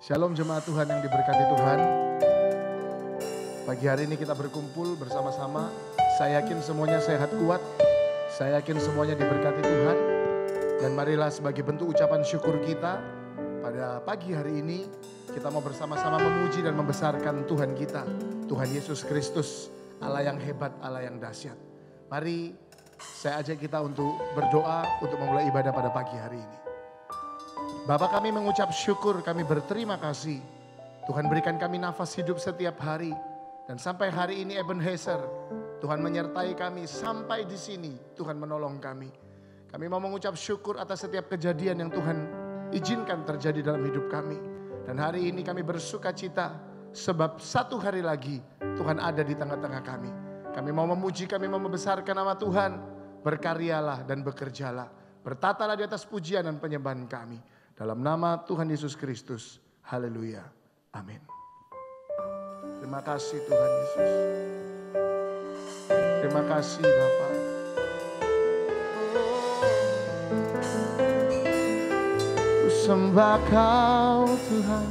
Shalom jemaat Tuhan yang diberkati Tuhan. Pagi hari ini kita berkumpul bersama-sama. Saya yakin semuanya sehat kuat. Saya yakin semuanya diberkati Tuhan. Dan marilah sebagai bentuk ucapan syukur kita pada pagi hari ini, kita mau bersama-sama memuji dan membesarkan Tuhan kita. Tuhan Yesus Kristus, Allah yang hebat, Allah yang dahsyat. Mari saya ajak kita untuk berdoa untuk memulai ibadah pada pagi hari ini. Bapa, kami mengucap syukur, kami berterima kasih. Tuhan berikan kami nafas hidup setiap hari. Dan sampai hari ini Ebenezer, Tuhan menyertai kami sampai di sini. Tuhan menolong kami. Kami mau mengucap syukur atas setiap kejadian yang Tuhan izinkan terjadi dalam hidup kami. Dan hari ini kami bersuka cita sebab satu hari lagi Tuhan ada di tengah-tengah kami. Kami mau memuji, kami mau membesarkan nama Tuhan. Berkaryalah dan bekerjalah. Bertatalah di atas pujian dan penyembahan kami. Dalam nama Tuhan Yesus Kristus. Haleluya. Amin. Terima kasih Tuhan Yesus. Terima kasih Bapa. Ku sembah Kau Tuhan.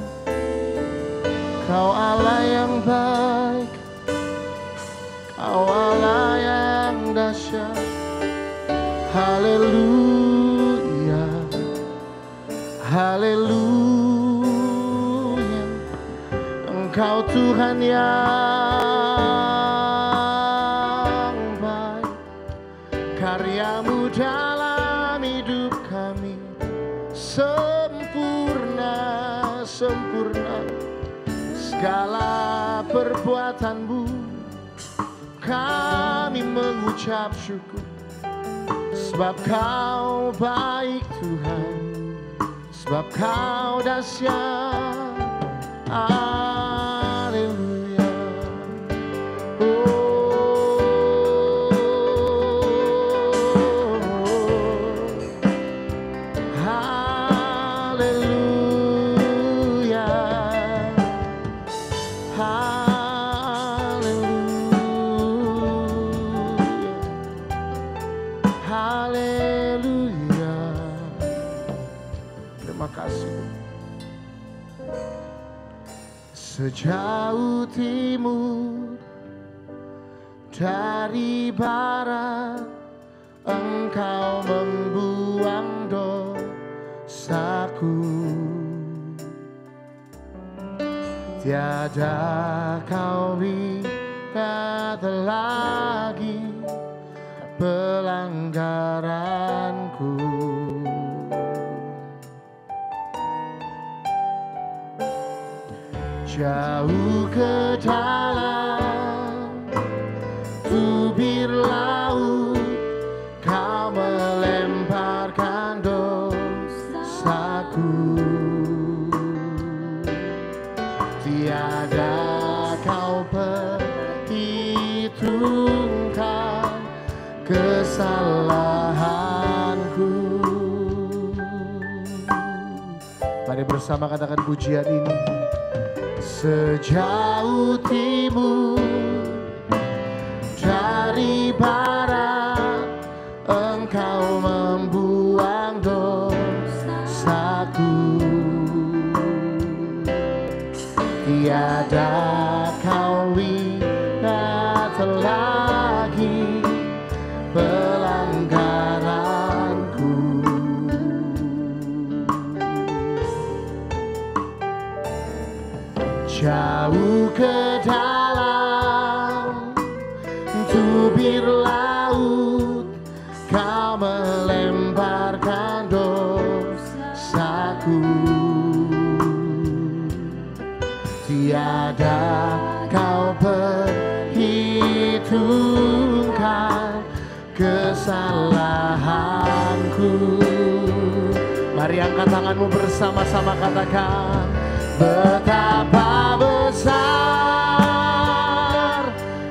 Kau Allah yang baik. Kau Allah yang dahsyat. Haleluya. Haleluya, Engkau Tuhan yang baik. Karyamu dalam hidup kami sempurna, sempurna. Segala perbuatanmu kami mengucap syukur. Sebab Kau baik Tuhan. Sebab Kau dahsyat, haleluya. Haleluya, haleluya, haleluya. Terima kasih. Sejauh timur dari barat, Engkau membuang dosaku. Tiada Kau ingat lagi pelanggaranku. Jauh ke dalam tubir laut, Kau melemparkan dosaku. Tiada Kau perhitungkan kesalahanku. Mari bersama katakan pujian ini. Sejauh timur dari barat, Engkau membuang dosaku. Tiada Kau ingat lagi pelanggaranku. Jauh ke dalam tubir laut, Kau melemparkan dosaku. Tiada Kau perhitungkan kesalahanku. Mari angkat tanganmu bersama-sama katakan. Betapa besar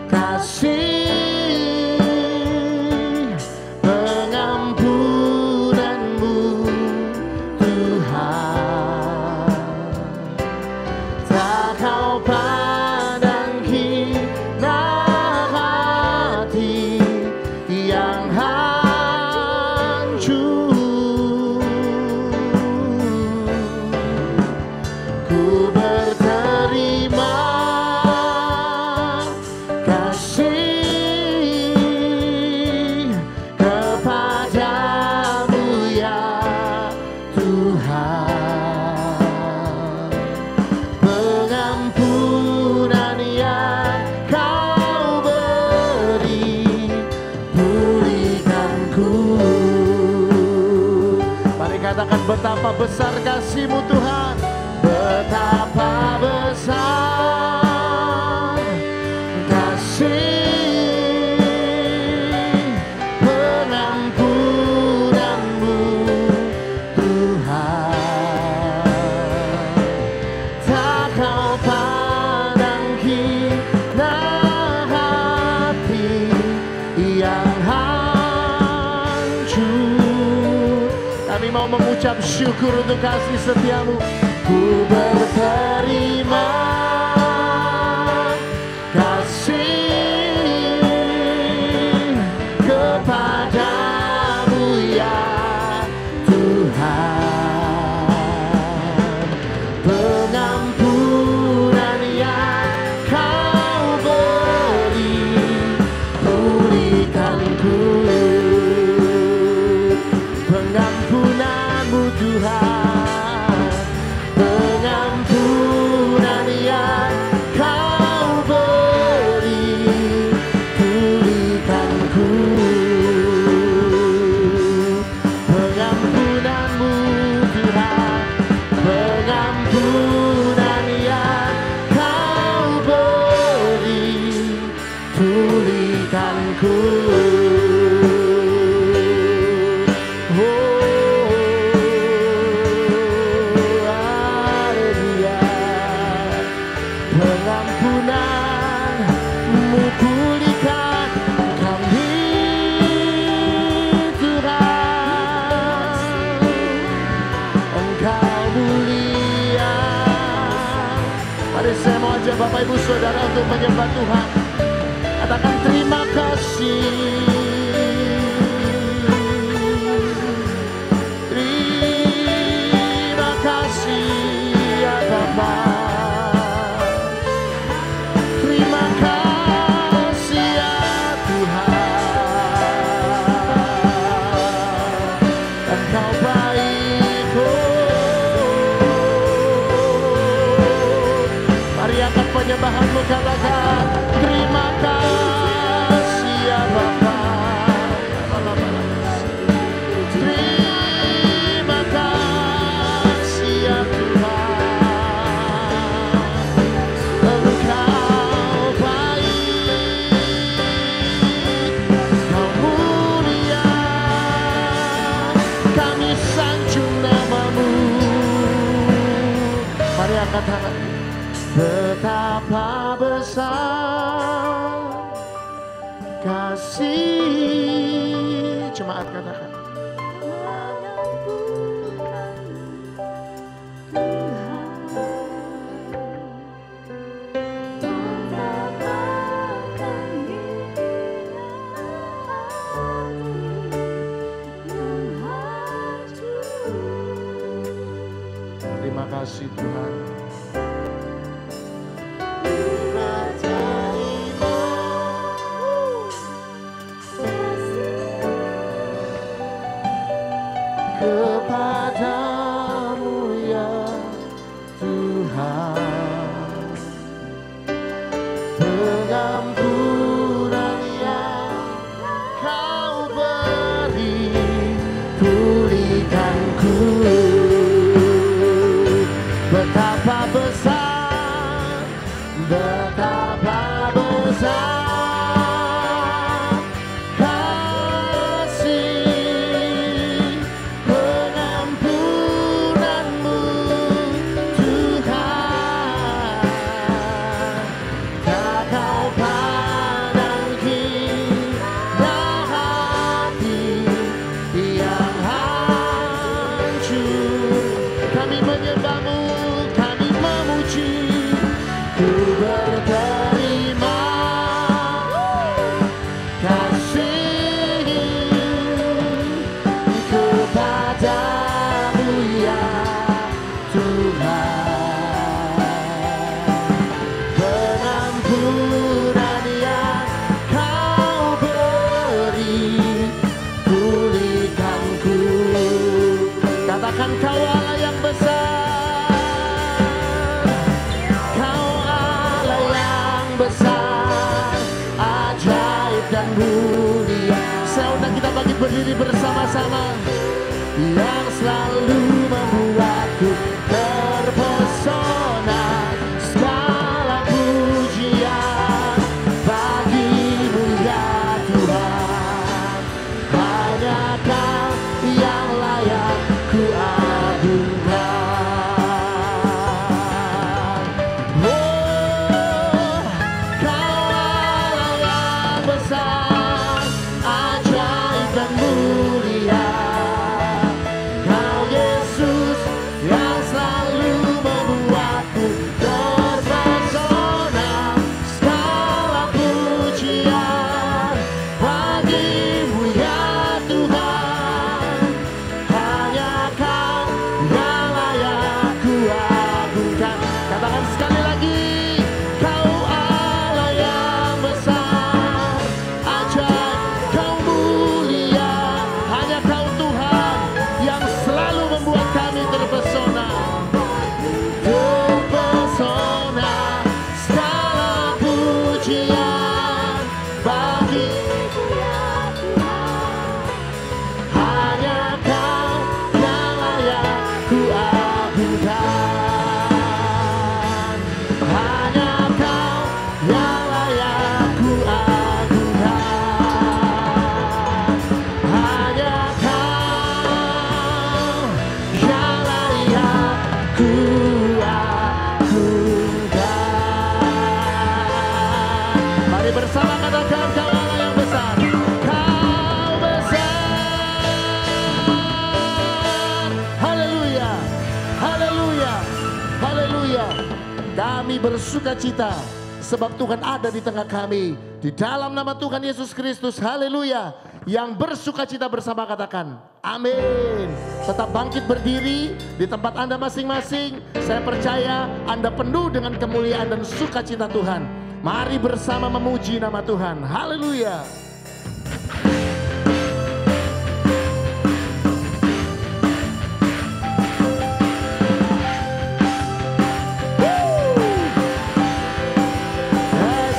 kasih pengampunanmu Tuhan. Tak Kau pandang hina hati yang hancur. Ku katakan betapa besar kasih-Mu Tuhan. Betapa besar kasih pengampunan-Mu Tuhan. Tak Kau pandang hina hati yang hancur. Kami mau mengucap syukur untuk kasih setia-Mu. Ku berterima kasih kepadamu ya Tuhan. Pengampunan yang Kau beri, pulihkanku. Pengampunan-Mu Tuhan. Pengampunan yang Kau beri, pulihkanku. Pengampunan-Mu Tuhan. Pengampunan yang Kau beri, pulihkanku. Pengampunan-Mu pulihkan kami Tuhan. Engkau mulia. Mari saya mau ajak Bapak Ibu Saudara untuk menyembah Tuhan. Katakan terima kasih. Terima kasih ya Bapa. Terima kasih ya Tuhan. Engkau baik. Mari angkat penyembahan-Mu, katakan terima kasih ya Bapa. Terima kasih ya Tuhan. Engkau baik, Kau mulia. Kami sanjung nama-Mu. Mari angkat tangan. Betapa besar kasih. Jemaat katakan. Terima kasih Tuhan. Kepadamu ya Tuhan. Pengampunan yang Kau beri, pulihkanku. Betapa besar, betapa besar dan mulia. Saya undang kita bangkit berdiri bersama-sama. yang selalu membuatku terpesona. Segala pujian bagimu ya Tuhan, hanya Kau yang layak ku agungkan. Oh, Kau Allah yang besar, ajaib dan mulia. Kau Yesus yang selalu membuatku terpesona. Segala pujian bagimu ya Tuhan, hanya Kau yang layak ku agungkan. Katakan sekali lagi, Kau Allah yang besar, ajaib, Kau mulia. Hanya Kau Tuhan yang selalu membuat kami terpesona. Terpesona, segala pujian bagimu ya Tuhan, hanya Kau yang layak ku agungkan. Hanya Kau yang layak ku agungkan. Hanya Kau yang layak ku agungkan. Mari bersama katakan, Kau Allah yang besar. Kau besar. Haleluya, haleluya, haleluya. Kami bersukacita sebab Tuhan ada di tengah kami. Di dalam nama Tuhan Yesus Kristus, haleluya. Yang bersukacita bersama katakan, amin. Tetap bangkit berdiri di tempat Anda masing-masing. Saya percaya Anda penuh dengan kemuliaan dan sukacita Tuhan. Mari bersama memuji nama Tuhan, haleluya. Yes.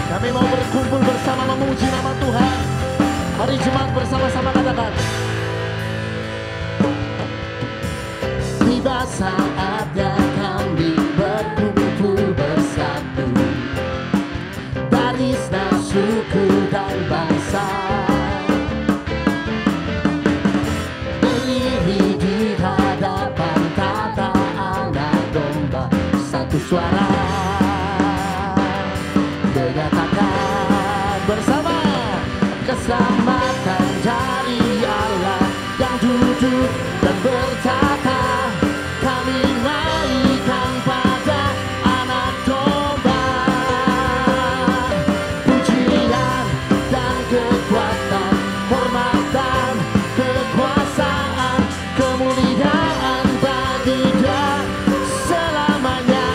Kami mau berkumpul bersama memuji nama Tuhan. Mari jemaat bersama-sama katakan. Tiba saatnya kami berkumpul bersatu dari segala suku dan bangsa, berdiri di hadapan tata anak domba, satu suara menyatakan bersama, keselamatan dari Allah yang duduk dan bertata. Kami naikkan pada anak domba, pujian dan kekuatan, hormat dan kekuasaan, kemuliaan bagi Dia selamanya.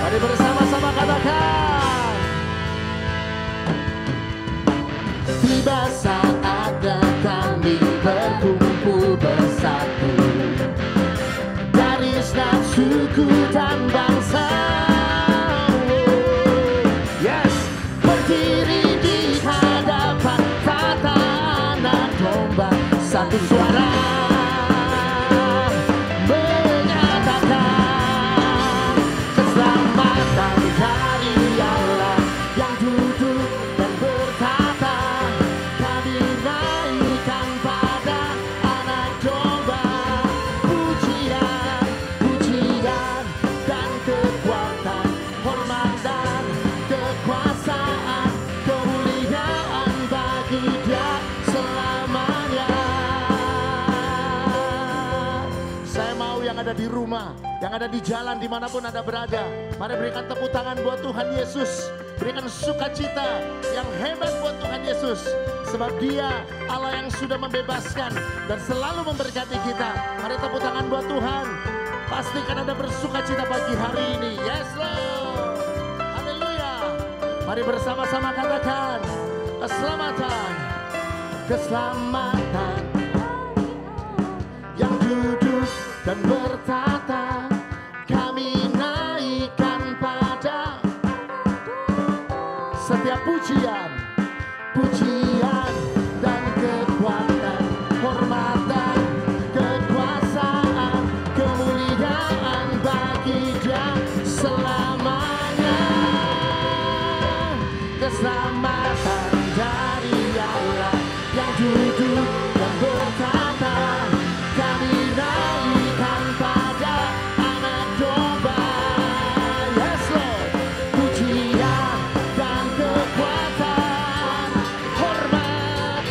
Mari bersama-sama katakan. Tiba saatnya kami berkumpul bersatu dari segala suku dan bangsa. Yes, berdiri di hadapan tata anak domba, satu suara menyatakan, keselamatan dari Allah yang duduk dan bertata. Kami naikkan pada anak domba, pujian, pujian dan kekuatan, hormat dan kekuasaan, kemuliaan bagi Dia selamanya. Saya mau yang ada di rumah, yang ada di jalan, dimanapun Anda berada, mari berikan tepuk tangan buat Tuhan Yesus. Berikan sukacita yang hebat buat Tuhan Yesus, sebab Dia Allah yang sudah membebaskan dan selalu memberkati kita. Mari tepuk tangan buat Tuhan. Pastikan Anda bersukacita pagi hari ini. Yes Lord, haleluya. Mari bersama-sama katakan, keselamatan, keselamatan yang duduk dan bertata, kami naikkan pada setiap pujian, pujian dan kekuatan, hormat dan kekuasaan, kemuliaan bagi Dia selamanya. Keselamatan dari Allah yang duduk dan berkata, kami naikkan pada Anak Domba. Yes Lord, pujian dan kekuatan, hormat,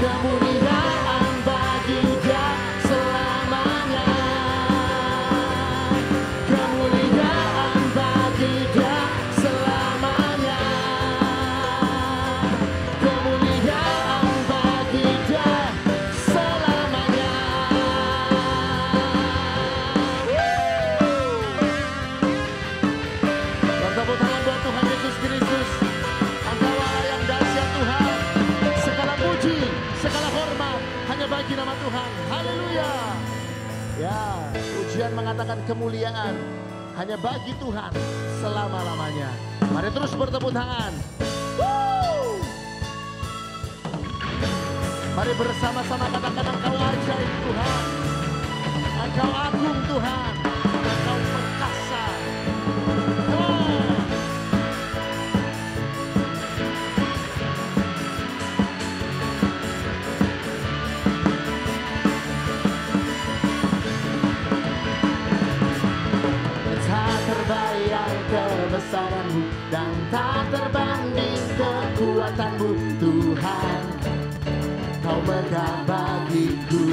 kemuliaan bagi Dia selamanya. Kemuliaan bagi Dia selamanya. Kemuliaan bagi Dia selamanya. Bertepuk tangan buat Tuhan Yesus Kristus. Engkau Allah yang dahsyat Tuhan. Segala puji, segala hormat hanya bagi nama Tuhan. Haleluya. Ya, pujian mengatakan kemuliaan hanya bagi Tuhan selama-lamanya. Mari terus bertepuk tangan. Woo! Mari bersama-sama katakan Engkau ajaib Tuhan. Engkau agung Tuhan. Engkau perkasa. Oh. Tak terbayang kebesaran-Mu dan tak terbanding kekuatan-Mu Tuhan. Kau megah bagiku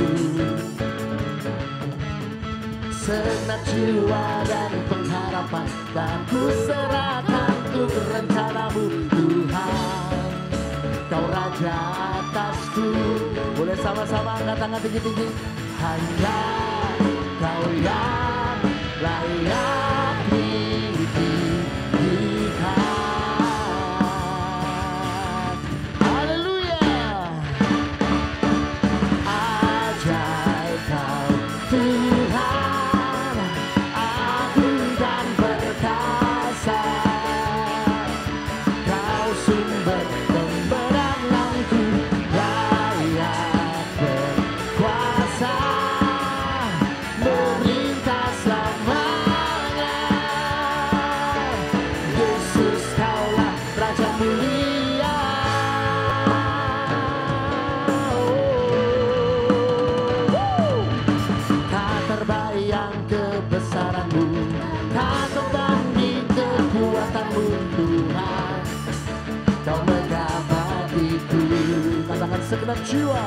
segenap jiwa dan pengharapan, dan ku serahkan untuk rencana-Mu Tuhan. Kau Raja atasku. Boleh sama-sama angkat tangan tinggi-tinggi. Hanya Kau yang layak ditinggikan. Haleluya. Ajaib Kau Tuhan, agung dan perkasa. Kau sumber kemenanganku, layak berkuasa, memerintah selamanya. Yesus Kaulah Raja mulia. Tak terbayang kebesaran-Mu, tak terbanding kekuatan-Mu Tuhan. Kau megah bagiku. Katakan segenap jiwa,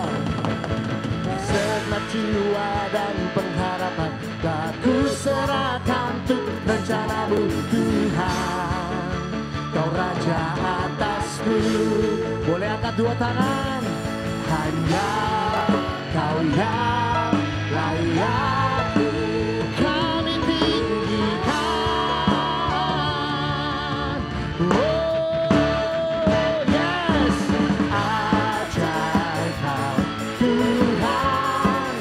segenap jiwa dan pengharapan, tak ku serahkan untuk rencana-Mu Tuhan. Kau Raja atasku. Boleh angkat dua tangan. Hanya Kau yang layak kami tinggikan. Oh yes, ajaib Kau Tuhan,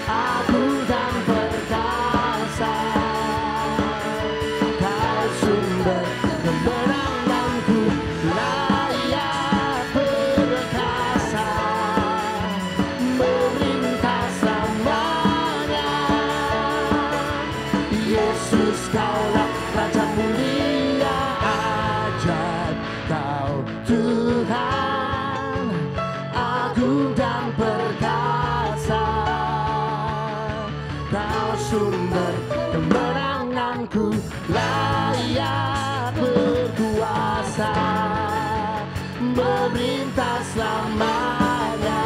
agung dan perkasa. Kau sumber kemenanganku, layak berkuasa, memerintah selamanya. Yesus Kaulah Raja mulia. Ajaib Kau Tuhan, agung dan perkasa. Kau sumber kemenanganku, layak berkuasa, memerintah selamanya.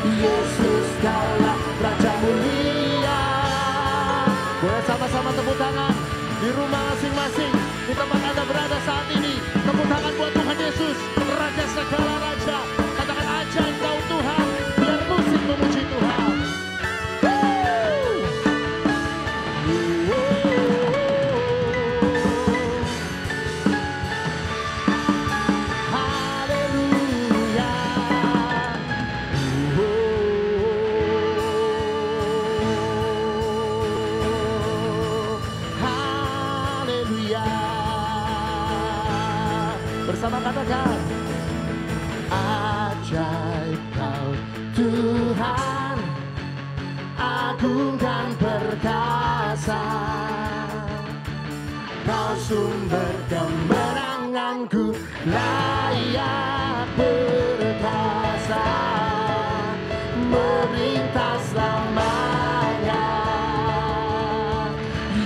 Yesus Kaulah Raja mulia. Boleh sama-sama tepuk tangan di rumah masing-masing, di tempat Anda berada saat ini. Tepuk tangan buat Tuhan Yesus, Raja segala raja. Katakan ajaib Kau Tuhan, biar musik memuji Tuhan. Haleluya. perkasa, Kau sumber kemenanganku, layak perkasa, melintas selamanya.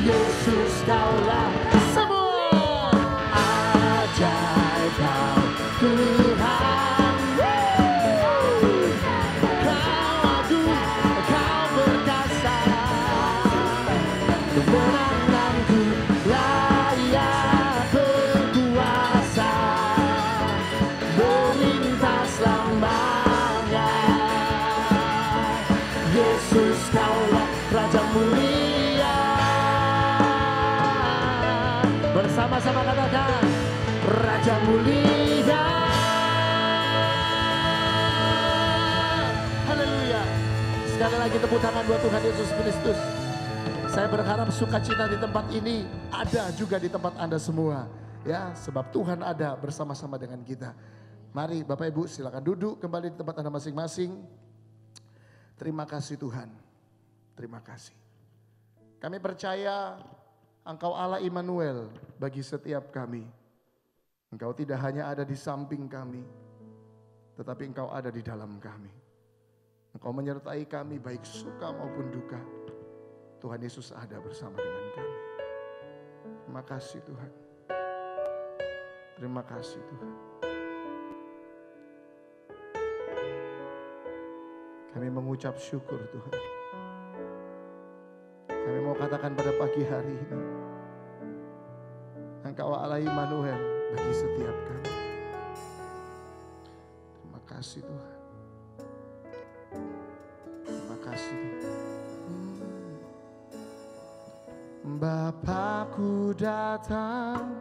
Yesus, Kaulah semua ajaib, Kau Tuhan. Kau agung, Kau perkasa, kemenanganku layak berkuasa, melintas selamanya. Yesus, Kaulah Raja mulia. Bersama-sama katakan, Raja mulia. Haleluya. Sekali lagi tepuk tangan buat Tuhan Yesus Kristus. Saya berharap sukacita di tempat ini ada juga di tempat Anda semua. Ya, sebab Tuhan ada bersama-sama dengan kita. Mari Bapak Ibu silakan duduk kembali di tempat Anda masing-masing. Terima kasih Tuhan. Terima kasih. Kami percaya Engkau Allah Immanuel bagi setiap kami. Engkau tidak hanya ada di samping kami, tetapi Engkau ada di dalam kami. Engkau menyertai kami baik suka maupun duka. Tuhan Yesus ada bersama dengan kami. Terima kasih Tuhan. Terima kasih Tuhan. Kami mengucap syukur Tuhan. Kami mau katakan pada pagi hari ini, Engkau Allah Immanuel bagi setiap kami. Terima kasih Tuhan. Terima kasih Tuhan. Bapakku datang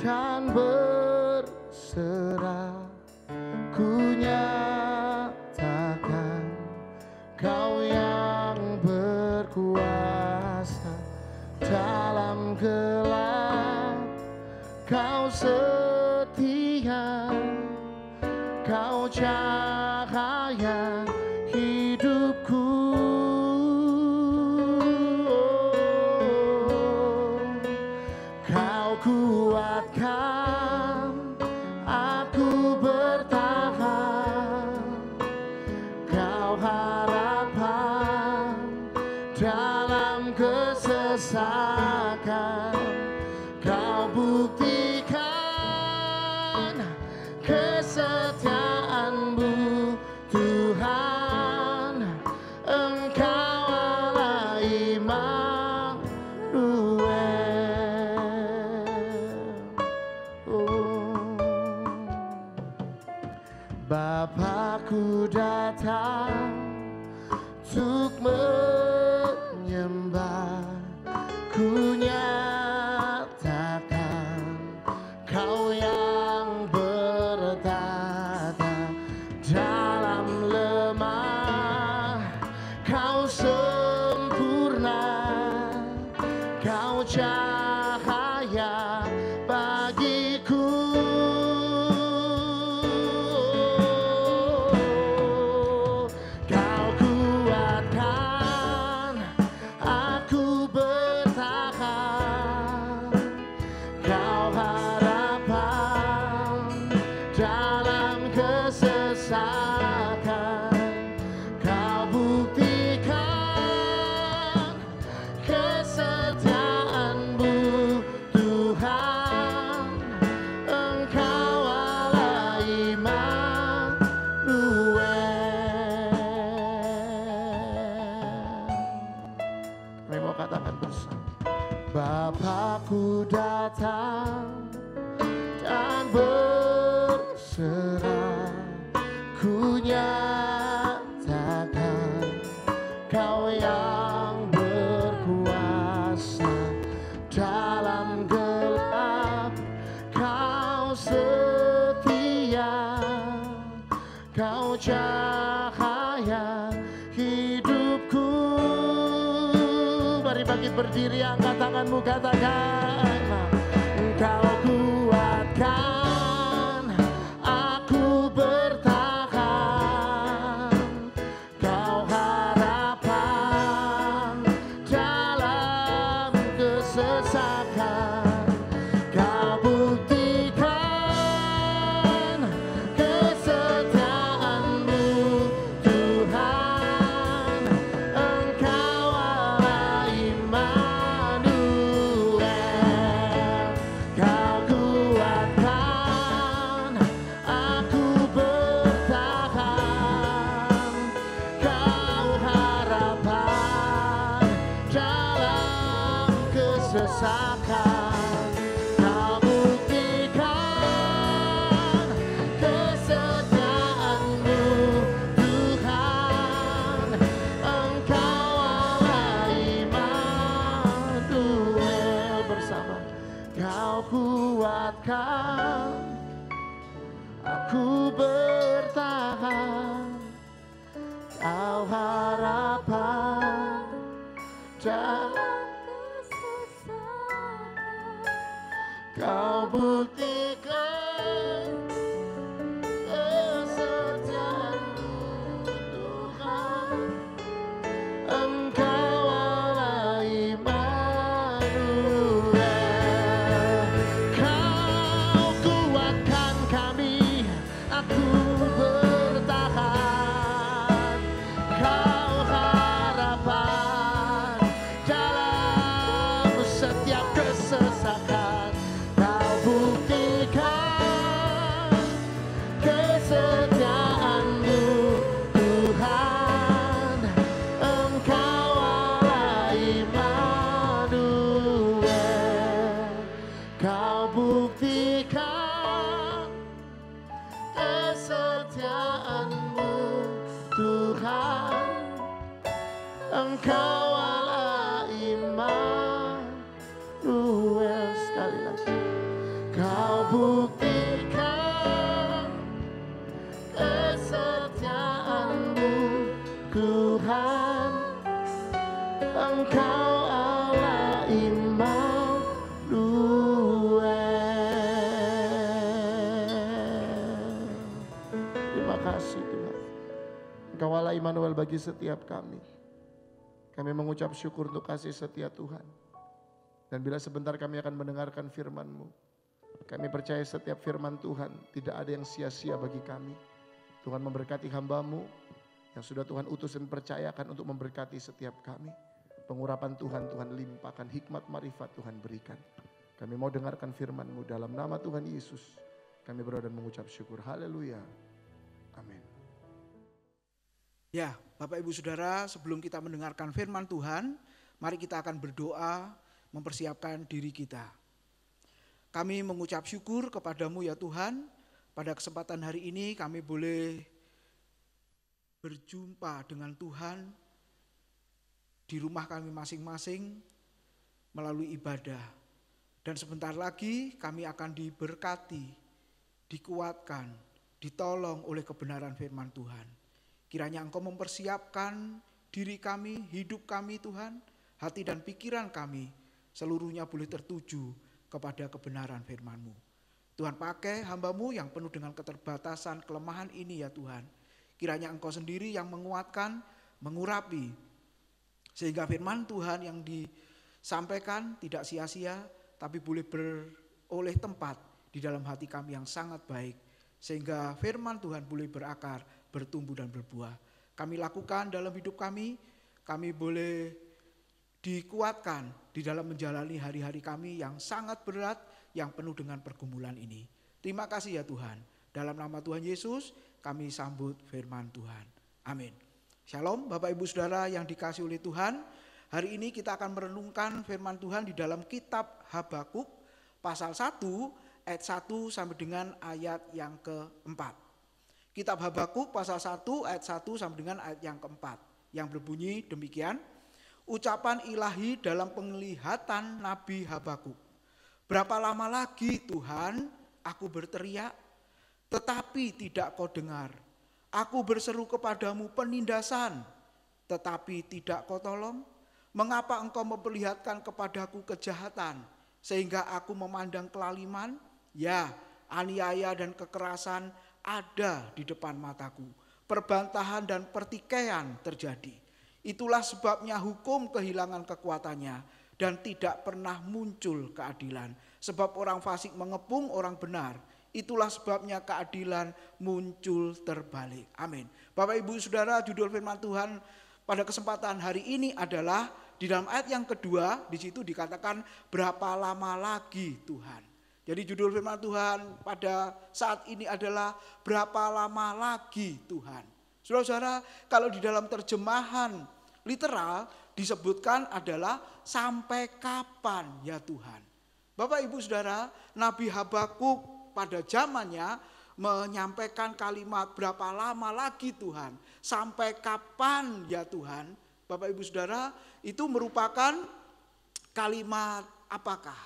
dan berserah, ku nyatakan Kau yang berkuasa dalam gelap. Kau setia, Kau cahaya hidupku. Kau kuatkan aku bertahan. Kau harapan dalam kesesakan. Kau buktikan kesetiaan-Mu Tuhan. Engkau Allah Immanuel. Bapakku datang untuk menyembah, ku nyatakan Kau yang bertata dalam lemah. Kau sempurna, Kau cahaya bagiku. Kau kuatkan aku bertahan. Kau harapan dalam kesesakan. Kau buktikan kesetiaan-Mu Tuhan. Engkau Allah Immanuel. Kami mau katakan bersama, Bapakku datang dan berserah, ku nyatakan Kau yang berkuasa dalam gelap. Kau setia, Kau cahaya hidupku. Mari bangkit berdiri, angkat tanganmu, katakan, Kau kuatkan aku bertahan. Kau harapan Aku bertahan, Kau harapan dalam kesesakan. Kau buktikan kesetiaan-Mu Tuhan. Engkau Allah Immanuel. Kau kuatkan kami, aku bertahan. Kau harapan dalam setiap kesesakan. Kau buktikan kesetiaan-Mu Tuhan. Engkau Allah Immanuel. Kau buktikan kesetiaan-Mu Tuhan. Engkau Allah Immanuel. Sekali lagi. Kau buktikan kesetiaan-Mu Tuhan. Engkau Allah Immanuel. Terima kasih Tuhan. Engkau Allah Immanuel bagi setiap kami. Kami mengucap syukur untuk kasih setia Tuhan. Dan bila sebentar kami akan mendengarkan firman-Mu, kami percaya setiap firman Tuhan tidak ada yang sia-sia bagi kami. Tuhan memberkati hamba-Mu yang sudah Tuhan utus dan percayakan untuk memberkati setiap kami. Pengurapan Tuhan, Tuhan limpahkan, hikmat marifat Tuhan berikan. Kami mau dengarkan firman-Mu dalam nama Tuhan Yesus. Kami berdoa dan mengucap syukur. Haleluya. Amin. Ya, Bapak Ibu Saudara, sebelum kita mendengarkan firman Tuhan, mari kita akan berdoa mempersiapkan diri kita. Kami mengucap syukur kepada-Mu ya Tuhan, pada kesempatan hari ini kami boleh berjumpa dengan Tuhan di rumah kami masing-masing melalui ibadah. Dan sebentar lagi kami akan diberkati, dikuatkan, ditolong oleh kebenaran firman Tuhan. Kiranya Engkau mempersiapkan diri kami, hidup kami Tuhan, hati dan pikiran kami seluruhnya boleh tertuju kepada kebenaran firman-Mu. Tuhan pakai hamba-Mu yang penuh dengan keterbatasan, kelemahan ini ya Tuhan. Kiranya Engkau sendiri yang menguatkan, mengurapi, sehingga firman Tuhan yang disampaikan tidak sia-sia, tapi boleh beroleh tempat di dalam hati kami yang sangat baik. Sehingga firman Tuhan boleh berakar, bertumbuh dan berbuah. Kami lakukan dalam hidup kami boleh dikuatkan di dalam menjalani hari-hari kami yang sangat berat, yang penuh dengan pergumulan ini. Terima kasih ya Tuhan. Dalam nama Tuhan Yesus kami sambut firman Tuhan. Amin. Shalom Bapak Ibu Saudara yang dikasihi oleh Tuhan. Hari ini kita akan merenungkan firman Tuhan di dalam kitab Habakuk pasal 1 ayat 1 sampai dengan ayat yang keempat. Kitab Habakuk pasal 1 ayat 1 sampai dengan ayat yang keempat. Yang berbunyi demikian. Ucapan ilahi dalam penglihatan Nabi Habakuk. Berapa lama lagi Tuhan aku berteriak, tetapi tidak kau dengar. Aku berseru kepadamu penindasan, tetapi tidak kau tolong. Mengapa engkau memperlihatkan kepadaku kejahatan, sehingga aku memandang kelaliman? Ya, aniaya dan kekerasan ada di depan mataku. Perbantahan dan pertikaian terjadi. Itulah sebabnya hukum kehilangan kekuatannya dan tidak pernah muncul keadilan. Sebab orang fasik mengepung orang benar. Itulah sebabnya keadilan muncul terbalik. Amin. Bapak Ibu Saudara, judul firman Tuhan pada kesempatan hari ini adalah di dalam ayat yang kedua, di situ dikatakan berapa lama lagi Tuhan. Jadi judul firman Tuhan pada saat ini adalah berapa lama lagi Tuhan. Saudara-saudara, kalau di dalam terjemahan literal disebutkan adalah sampai kapan ya Tuhan. Bapak Ibu Saudara, Nabi Habakuk pada zamannya menyampaikan kalimat berapa lama lagi Tuhan. Sampai kapan ya Tuhan. Bapak Ibu Saudara, itu merupakan kalimat apakah?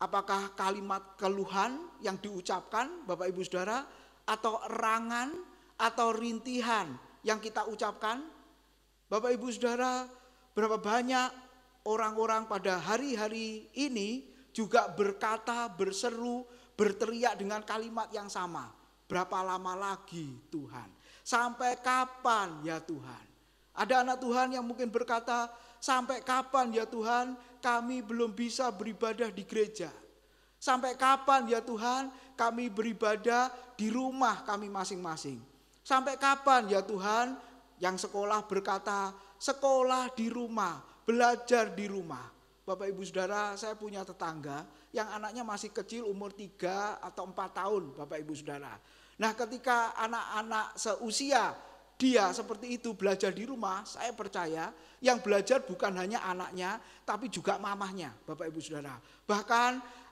Apakah kalimat keluhan yang diucapkan Bapak Ibu Saudara, atau erangan atau rintihan yang kita ucapkan? Bapak Ibu Saudara, berapa banyak orang-orang pada hari-hari ini juga berkata, berseru, berteriak dengan kalimat yang sama. Berapa lama lagi Tuhan? Sampai kapan ya Tuhan? Ada anak Tuhan yang mungkin berkata, sampai kapan ya Tuhan kami belum bisa beribadah di gereja? Sampai kapan ya Tuhan kami beribadah di rumah kami masing-masing? Sampai kapan ya Tuhan, yang sekolah berkata sekolah di rumah, belajar di rumah. Bapak Ibu Saudara, saya punya tetangga yang anaknya masih kecil, umur 3 atau 4 tahun Bapak Ibu Saudara. Nah, ketika anak-anak seusia dia seperti itu belajar di rumah, saya percaya yang belajar bukan hanya anaknya, tapi juga mamahnya Bapak Ibu Saudara. Bahkan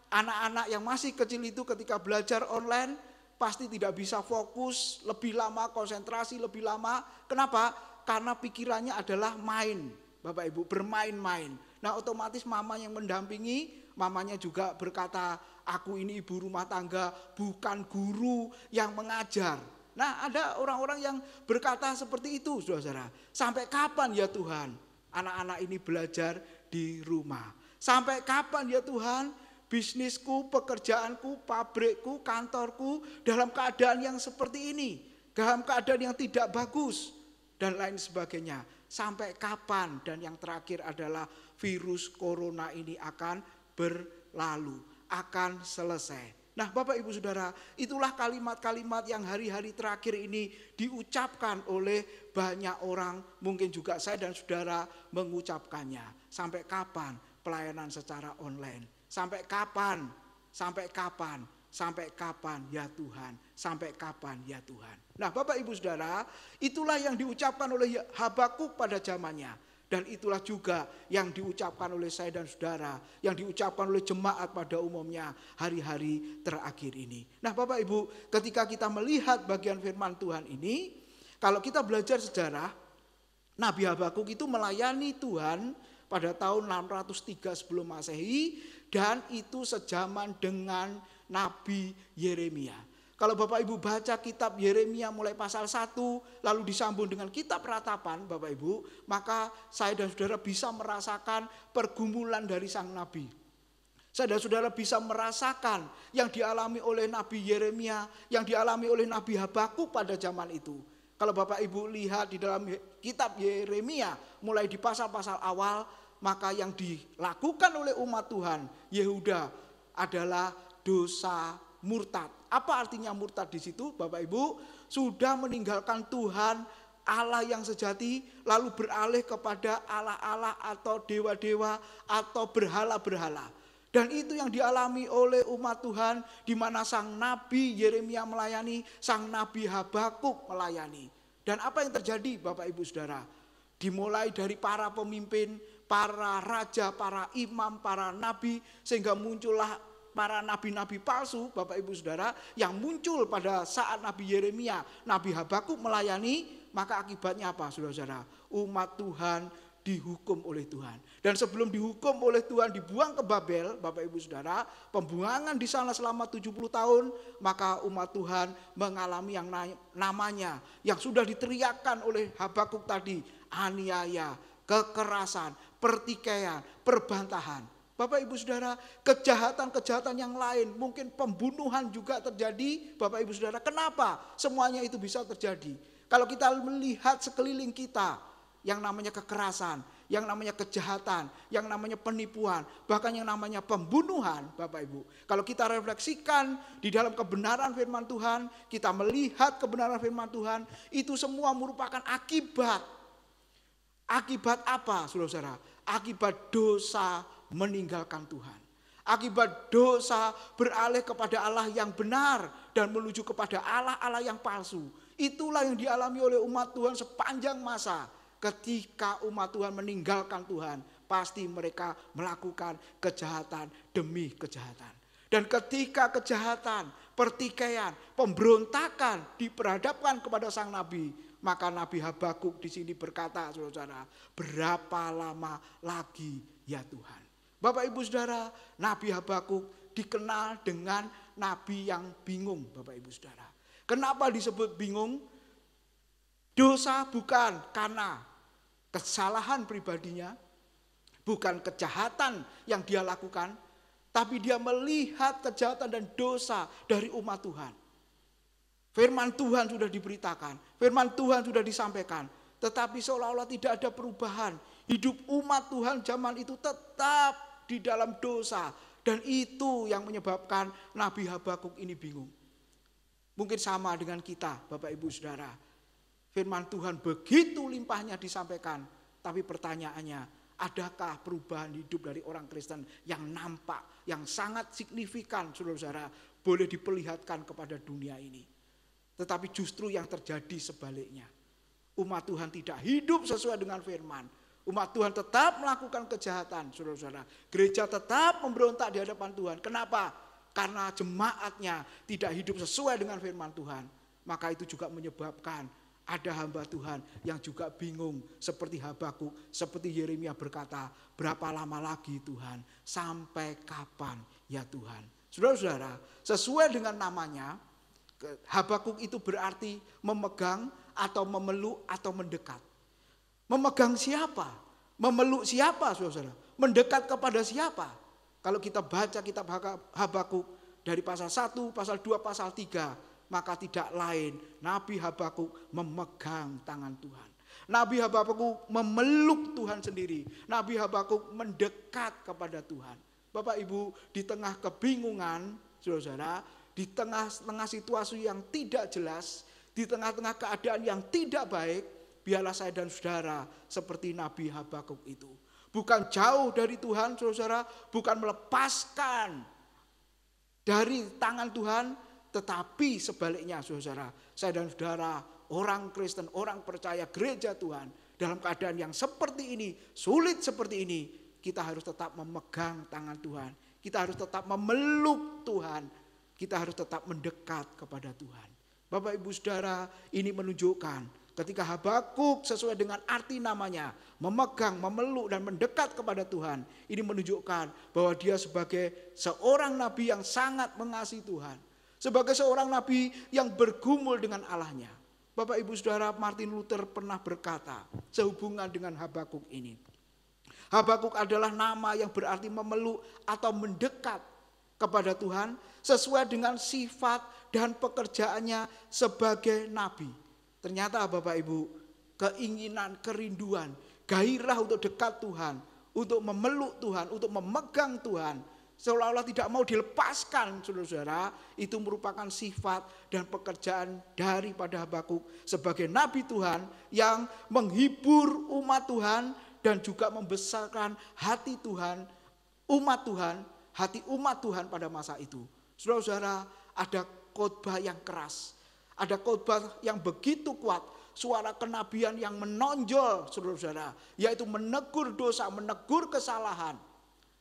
anak-anak yang masih kecil itu ketika belajar online pasti tidak bisa fokus, lebih lama konsentrasi, lebih lama. Kenapa? Karena pikirannya adalah main Bapak Ibu, bermain-main. Nah, otomatis mama yang mendampingi, mamanya juga berkata, aku ini ibu rumah tangga, bukan guru yang mengajar. Nah, ada orang-orang yang berkata seperti itu, saudara. Sampai kapan ya Tuhan anak-anak ini belajar di rumah? Sampai kapan ya Tuhan bisnisku, pekerjaanku, pabrikku, kantorku dalam keadaan yang seperti ini, dalam keadaan yang tidak bagus, dan lain sebagainya. Sampai kapan? Dan yang terakhir adalah virus corona ini akan berlalu, akan selesai. Nah, Bapak Ibu Saudara, itulah kalimat-kalimat yang hari-hari terakhir ini diucapkan oleh banyak orang, mungkin juga saya dan saudara mengucapkannya. Sampai kapan pelayanan secara online? Sampai kapan? Sampai kapan? Sampai kapan ya Tuhan? Sampai kapan ya Tuhan? Nah, Bapak Ibu Saudara, itulah yang diucapkan oleh Habakuk pada zamannya. Dan itulah juga yang diucapkan oleh saya dan saudara, yang diucapkan oleh jemaat pada umumnya hari-hari terakhir ini. Nah, Bapak Ibu, ketika kita melihat bagian firman Tuhan ini, kalau kita belajar sejarah, Nabi Habakuk itu melayani Tuhan pada tahun 603 sebelum Masehi, dan itu sejaman dengan Nabi Yeremia. Kalau Bapak Ibu baca kitab Yeremia mulai pasal 1 lalu disambung dengan kitab Ratapan Bapak Ibu, maka saya dan saudara bisa merasakan pergumulan dari sang nabi. Saya dan saudara bisa merasakan yang dialami oleh Nabi Yeremia, yang dialami oleh Nabi Habakuk pada zaman itu. Kalau Bapak Ibu lihat di dalam kitab Yeremia mulai di pasal-pasal awal, maka yang dilakukan oleh umat Tuhan Yehuda adalah dosa murtad. Apa artinya murtad di situ, Bapak Ibu? Sudah meninggalkan Tuhan Allah yang sejati, lalu beralih kepada Allah-Allah atau dewa-dewa atau berhala-berhala. Dan itu yang dialami oleh umat Tuhan, di mana sang Nabi Yeremia melayani, sang Nabi Habakuk melayani. Dan apa yang terjadi, Bapak Ibu Saudara? Dimulai dari para pemimpin, para raja, para imam, para nabi, sehingga muncullah para nabi-nabi palsu, Bapak Ibu Saudara, yang muncul pada saat Nabi Yeremia, Nabi Habakuk melayani. Maka akibatnya apa, saudara-saudara? Umat Tuhan dihukum oleh Tuhan. Dan sebelum dihukum oleh Tuhan dibuang ke Babel, Bapak Ibu Saudara, pembuangan di sana selama 70 tahun, maka umat Tuhan mengalami yang namanya, yang sudah diteriakkan oleh Habakuk tadi, aniaya, kekerasan, pertikaian, perbantahan. Bapak Ibu Saudara, kejahatan-kejahatan yang lain, mungkin pembunuhan juga terjadi, Bapak Ibu Saudara. Kenapa semuanya itu bisa terjadi? Kalau kita melihat sekeliling kita, yang namanya kekerasan, yang namanya kejahatan, yang namanya penipuan, bahkan yang namanya pembunuhan, Bapak Ibu. Kalau kita refleksikan di dalam kebenaran firman Tuhan, kita melihat kebenaran firman Tuhan, itu semua merupakan akibat. Akibat apa, saudara-saudara? Akibat dosa meninggalkan Tuhan. Akibat dosa beralih kepada Allah yang benar dan menuju kepada Allah-Allah yang palsu. Itulah yang dialami oleh umat Tuhan sepanjang masa. Ketika umat Tuhan meninggalkan Tuhan, pasti mereka melakukan kejahatan demi kejahatan. Dan ketika kejahatan, pertikaian, pemberontakan diperhadapkan kepada sang nabi, maka Nabi Habakuk di sini berkata, saudara-saudara, berapa lama lagi ya Tuhan? Bapak Ibu Saudara, Nabi Habakuk dikenal dengan nabi yang bingung, Bapak Ibu Saudara. Kenapa disebut bingung? Dosa bukan karena kesalahan pribadinya, bukan kejahatan yang dia lakukan, tapi dia melihat kejahatan dan dosa dari umat Tuhan. Firman Tuhan sudah diberitakan, firman Tuhan sudah disampaikan, tetapi seolah-olah tidak ada perubahan. Hidup umat Tuhan zaman itu tetap di dalam dosa, dan itu yang menyebabkan Nabi Habakuk ini bingung. Mungkin sama dengan kita, Bapak Ibu Saudara. Firman Tuhan begitu limpahnya disampaikan, tapi pertanyaannya, adakah perubahan hidup dari orang Kristen yang nampak, yang sangat signifikan, saudara-saudara, boleh diperlihatkan kepada dunia ini? Tetapi justru yang terjadi sebaliknya. Umat Tuhan tidak hidup sesuai dengan firman. Umat Tuhan tetap melakukan kejahatan, saudara-saudara. Gereja tetap memberontak di hadapan Tuhan. Kenapa? Karena jemaatnya tidak hidup sesuai dengan firman Tuhan. Maka itu juga menyebabkan ada hamba Tuhan yang juga bingung. Seperti Habakuk, seperti Yeremia berkata, berapa lama lagi Tuhan? Sampai kapan ya Tuhan? Saudara-saudara, sesuai dengan namanya, Habakuk itu berarti memegang atau memeluk atau mendekat. Memegang siapa? Memeluk siapa, saudara-saudara? Mendekat kepada siapa? Kalau kita baca kitab Habakuk dari pasal 1, pasal 2, pasal 3, maka tidak lain Nabi Habakuk memegang tangan Tuhan. Nabi Habakuk memeluk Tuhan sendiri. Nabi Habakuk mendekat kepada Tuhan. Bapak Ibu, di tengah kebingungan, saudara-saudara, di tengah-tengah situasi yang tidak jelas, di tengah-tengah keadaan yang tidak baik, biarlah saya dan saudara seperti Nabi Habakuk itu. Bukan jauh dari Tuhan, saudara, bukan melepaskan dari tangan Tuhan, tetapi sebaliknya, saudara, saya dan saudara, orang Kristen, orang percaya gereja Tuhan, dalam keadaan yang seperti ini, sulit seperti ini, kita harus tetap memegang tangan Tuhan. Kita harus tetap memeluk Tuhan. Kita harus tetap mendekat kepada Tuhan. Bapak Ibu Saudara, ini menunjukkan ketika Habakuk sesuai dengan arti namanya, memegang, memeluk dan mendekat kepada Tuhan. Ini menunjukkan bahwa dia sebagai seorang nabi yang sangat mengasihi Tuhan. Sebagai seorang nabi yang bergumul dengan Allahnya. Bapak Ibu Saudara, Martin Luther pernah berkata sehubungan dengan Habakuk ini. Habakuk adalah nama yang berarti memeluk atau mendekat kepada Tuhan sesuai dengan sifat dan pekerjaannya sebagai nabi. Ternyata Bapak Ibu, keinginan, kerinduan, gairah untuk dekat Tuhan, untuk memeluk Tuhan, untuk memegang Tuhan, seolah-olah tidak mau dilepaskan, saudara-saudara, itu merupakan sifat dan pekerjaan daripada Habakuk sebagai nabi Tuhan yang menghibur umat Tuhan dan juga membesarkan hati Tuhan, umat Tuhan, hati umat Tuhan pada masa itu. Saudara-saudara, ada khotbah yang keras, ada khotbah yang begitu kuat, suara kenabian yang menonjol, saudara-saudara, yaitu menegur dosa, menegur kesalahan,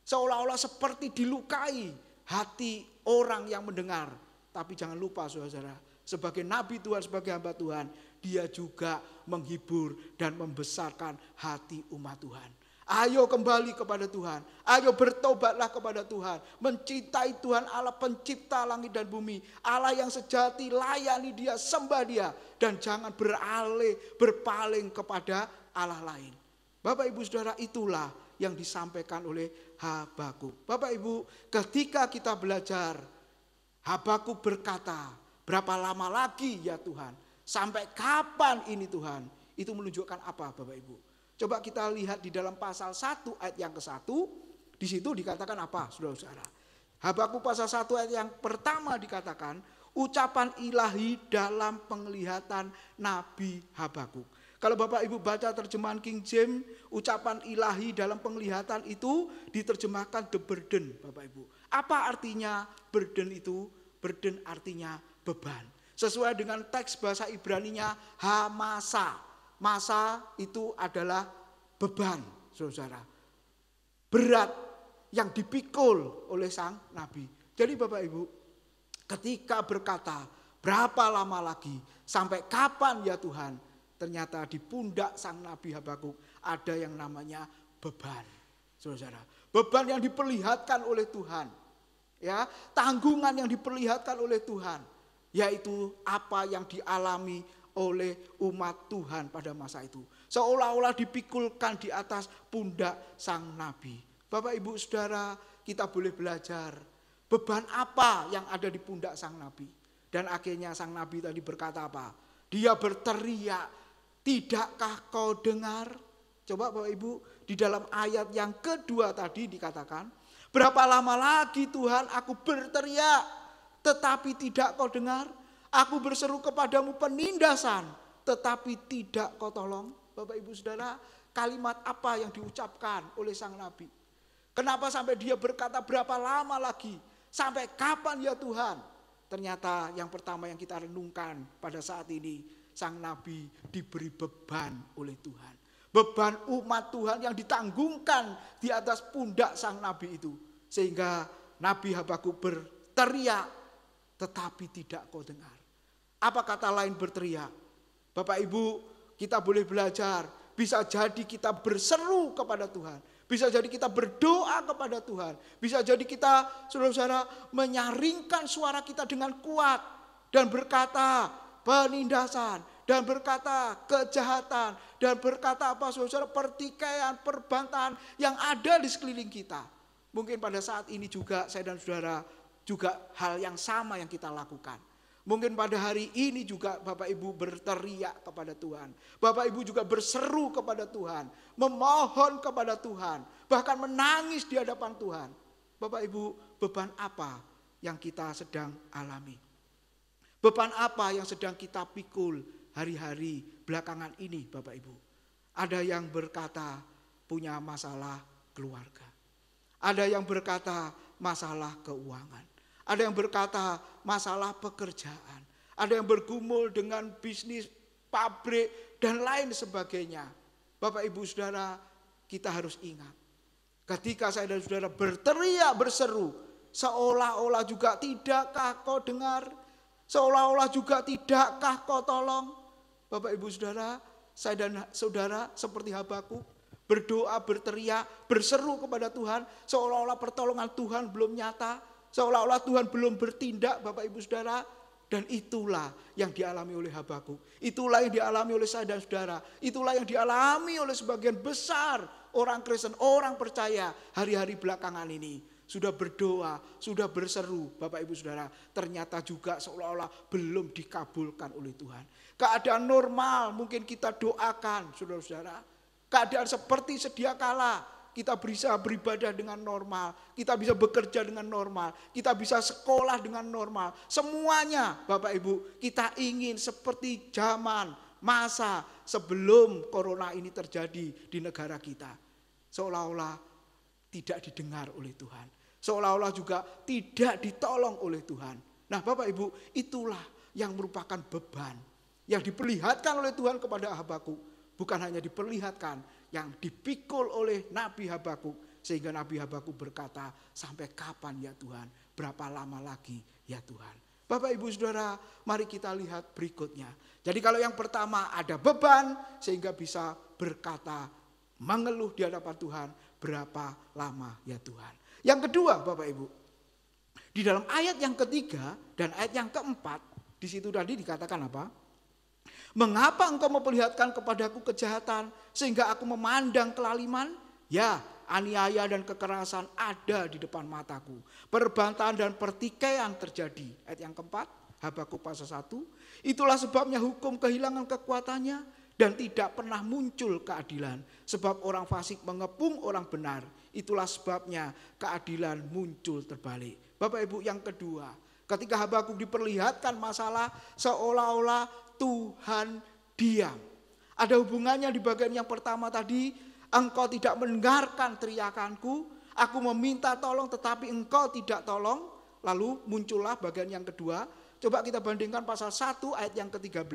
seolah-olah seperti dilukai hati orang yang mendengar. Tapi jangan lupa, saudara-saudara, sebagai nabi Tuhan, sebagai hamba Tuhan, dia juga menghibur dan membesarkan hati umat Tuhan. Ayo kembali kepada Tuhan. Ayo bertobatlah kepada Tuhan. Mencintai Tuhan Allah pencipta langit dan bumi. Allah yang sejati, layani dia, sembah dia. Dan jangan berpaling kepada Allah lain. Bapak Ibu Saudara, itulah yang disampaikan oleh Habakuk. Bapak Ibu, ketika kita belajar, Habakuk berkata, berapa lama lagi ya Tuhan? Sampai kapan ini Tuhan? Itu menunjukkan apa Bapak Ibu? Coba kita lihat di dalam pasal 1 ayat yang ke-1. Di situ dikatakan apa, saudara-saudara? Habakuk pasal 1 ayat yang pertama dikatakan, ucapan ilahi dalam penglihatan Nabi Habakuk. Kalau Bapak Ibu baca terjemahan King James, ucapan ilahi dalam penglihatan itu diterjemahkan the burden, Bapak Ibu. Apa artinya burden itu? Burden artinya beban. Sesuai dengan teks bahasa Ibraninya hamasa. Masa itu adalah beban, saudara. Berat yang dipikul oleh sang nabi. Jadi Bapak Ibu, ketika berkata, berapa lama lagi, sampai kapan ya Tuhan? Ternyata di pundak sang nabi Habakuk ada yang namanya beban, saudara. Beban yang diperlihatkan oleh Tuhan. Ya, tanggungan yang diperlihatkan oleh Tuhan, yaitu apa yang dialami oleh umat Tuhan pada masa itu. Seolah-olah dipikulkan di atas pundak sang nabi. Bapak Ibu Saudara, kita boleh belajar beban apa yang ada di pundak sang nabi. Dan akhirnya sang nabi tadi berkata apa? Dia berteriak, tidakkah kau dengar? Coba Bapak Ibu, di dalam ayat yang kedua tadi dikatakan, berapa lama lagi Tuhan aku berteriak, tetapi tidak kau dengar? Aku berseru kepadamu penindasan, tetapi tidak kau tolong. Bapak Ibu Saudara, kalimat apa yang diucapkan oleh sang nabi? Kenapa sampai dia berkata berapa lama lagi? Sampai kapan ya Tuhan? Ternyata yang pertama yang kita renungkan pada saat ini, sang nabi diberi beban oleh Tuhan. Beban umat Tuhan yang ditanggungkan di atas pundak sang nabi itu. Sehingga Nabi Habakuk berteriak, tetapi tidak kau dengar. Apa kata lain berteriak? Bapak Ibu, kita boleh belajar. Bisa jadi kita berseru kepada Tuhan. Bisa jadi kita berdoa kepada Tuhan. Bisa jadi kita, saudara-saudara, menyaringkan suara kita dengan kuat. Dan berkata penindasan. Dan berkata kejahatan. Dan berkata apa saudara, pertikaian, perbantahan yang ada di sekeliling kita. Mungkin pada saat ini juga saya dan saudara juga hal yang sama yang kita lakukan. Mungkin pada hari ini juga Bapak Ibu berteriak kepada Tuhan. Bapak Ibu juga berseru kepada Tuhan. Memohon kepada Tuhan. Bahkan menangis di hadapan Tuhan. Bapak Ibu, beban apa yang kita sedang alami? Beban apa yang sedang kita pikul hari-hari belakangan ini Bapak Ibu? Ada yang berkata punya masalah keluarga. Ada yang berkata masalah keuangan. Ada yang berkata masalah pekerjaan. Ada yang bergumul dengan bisnis, pabrik, dan lain sebagainya. Bapak Ibu Saudara, kita harus ingat. Ketika saya dan saudara berteriak, berseru, seolah-olah juga tidakkah kau dengar? Seolah-olah juga tidakkah kau tolong? Bapak Ibu Saudara, saya dan saudara seperti Habakuk, berdoa, berteriak, berseru kepada Tuhan, seolah-olah pertolongan Tuhan belum nyata, seolah-olah Tuhan belum bertindak Bapak Ibu Saudara. Dan itulah yang dialami oleh Habakuk. Itulah yang dialami oleh saya dan saudara. Itulah yang dialami oleh sebagian besar orang Kristen, orang percaya hari-hari belakangan ini. Sudah berdoa, sudah berseru Bapak Ibu Saudara. Ternyata juga seolah-olah belum dikabulkan oleh Tuhan. Keadaan normal mungkin kita doakan saudara-saudara. Keadaan seperti sedia kala. Kita bisa beribadah dengan normal. Kita bisa bekerja dengan normal. Kita bisa sekolah dengan normal. Semuanya Bapak Ibu kita ingin seperti zaman masa sebelum corona ini terjadi di negara kita. Seolah-olah tidak didengar oleh Tuhan. Seolah-olah juga tidak ditolong oleh Tuhan. Nah Bapak Ibu, itulah yang merupakan beban yang diperlihatkan oleh Tuhan kepada Habakuk. Bukan hanya diperlihatkan, yang dipikul oleh Nabi Habakuk. Sehingga Nabi Habakuk berkata, sampai kapan ya Tuhan? Berapa lama lagi ya Tuhan? Bapak Ibu Saudara, mari kita lihat berikutnya. Jadi kalau yang pertama ada beban, sehingga bisa berkata, mengeluh di hadapan Tuhan, berapa lama ya Tuhan? Yang kedua Bapak Ibu, di dalam ayat yang ketiga dan ayat yang keempat, di situ tadi dikatakan apa? Mengapa engkau memperlihatkan kepadaku kejahatan sehingga aku memandang kelaliman? Ya, aniaya dan kekerasan ada di depan mataku. Perbantahan dan pertikaian terjadi. Ayat yang keempat, Habakuk pasal 1. Itulah sebabnya hukum kehilangan kekuatannya dan tidak pernah muncul keadilan. Sebab orang fasik mengepung orang benar. Itulah sebabnya keadilan muncul terbalik. Bapak Ibu, yang kedua, ketika Habakuk diperlihatkan masalah seolah-olah Tuhan diam. Ada hubungannya di bagian yang pertama tadi, engkau tidak mendengarkan teriakanku, aku meminta tolong tetapi engkau tidak tolong. Lalu muncullah bagian yang kedua. Coba kita bandingkan pasal 1 ayat yang ke-13.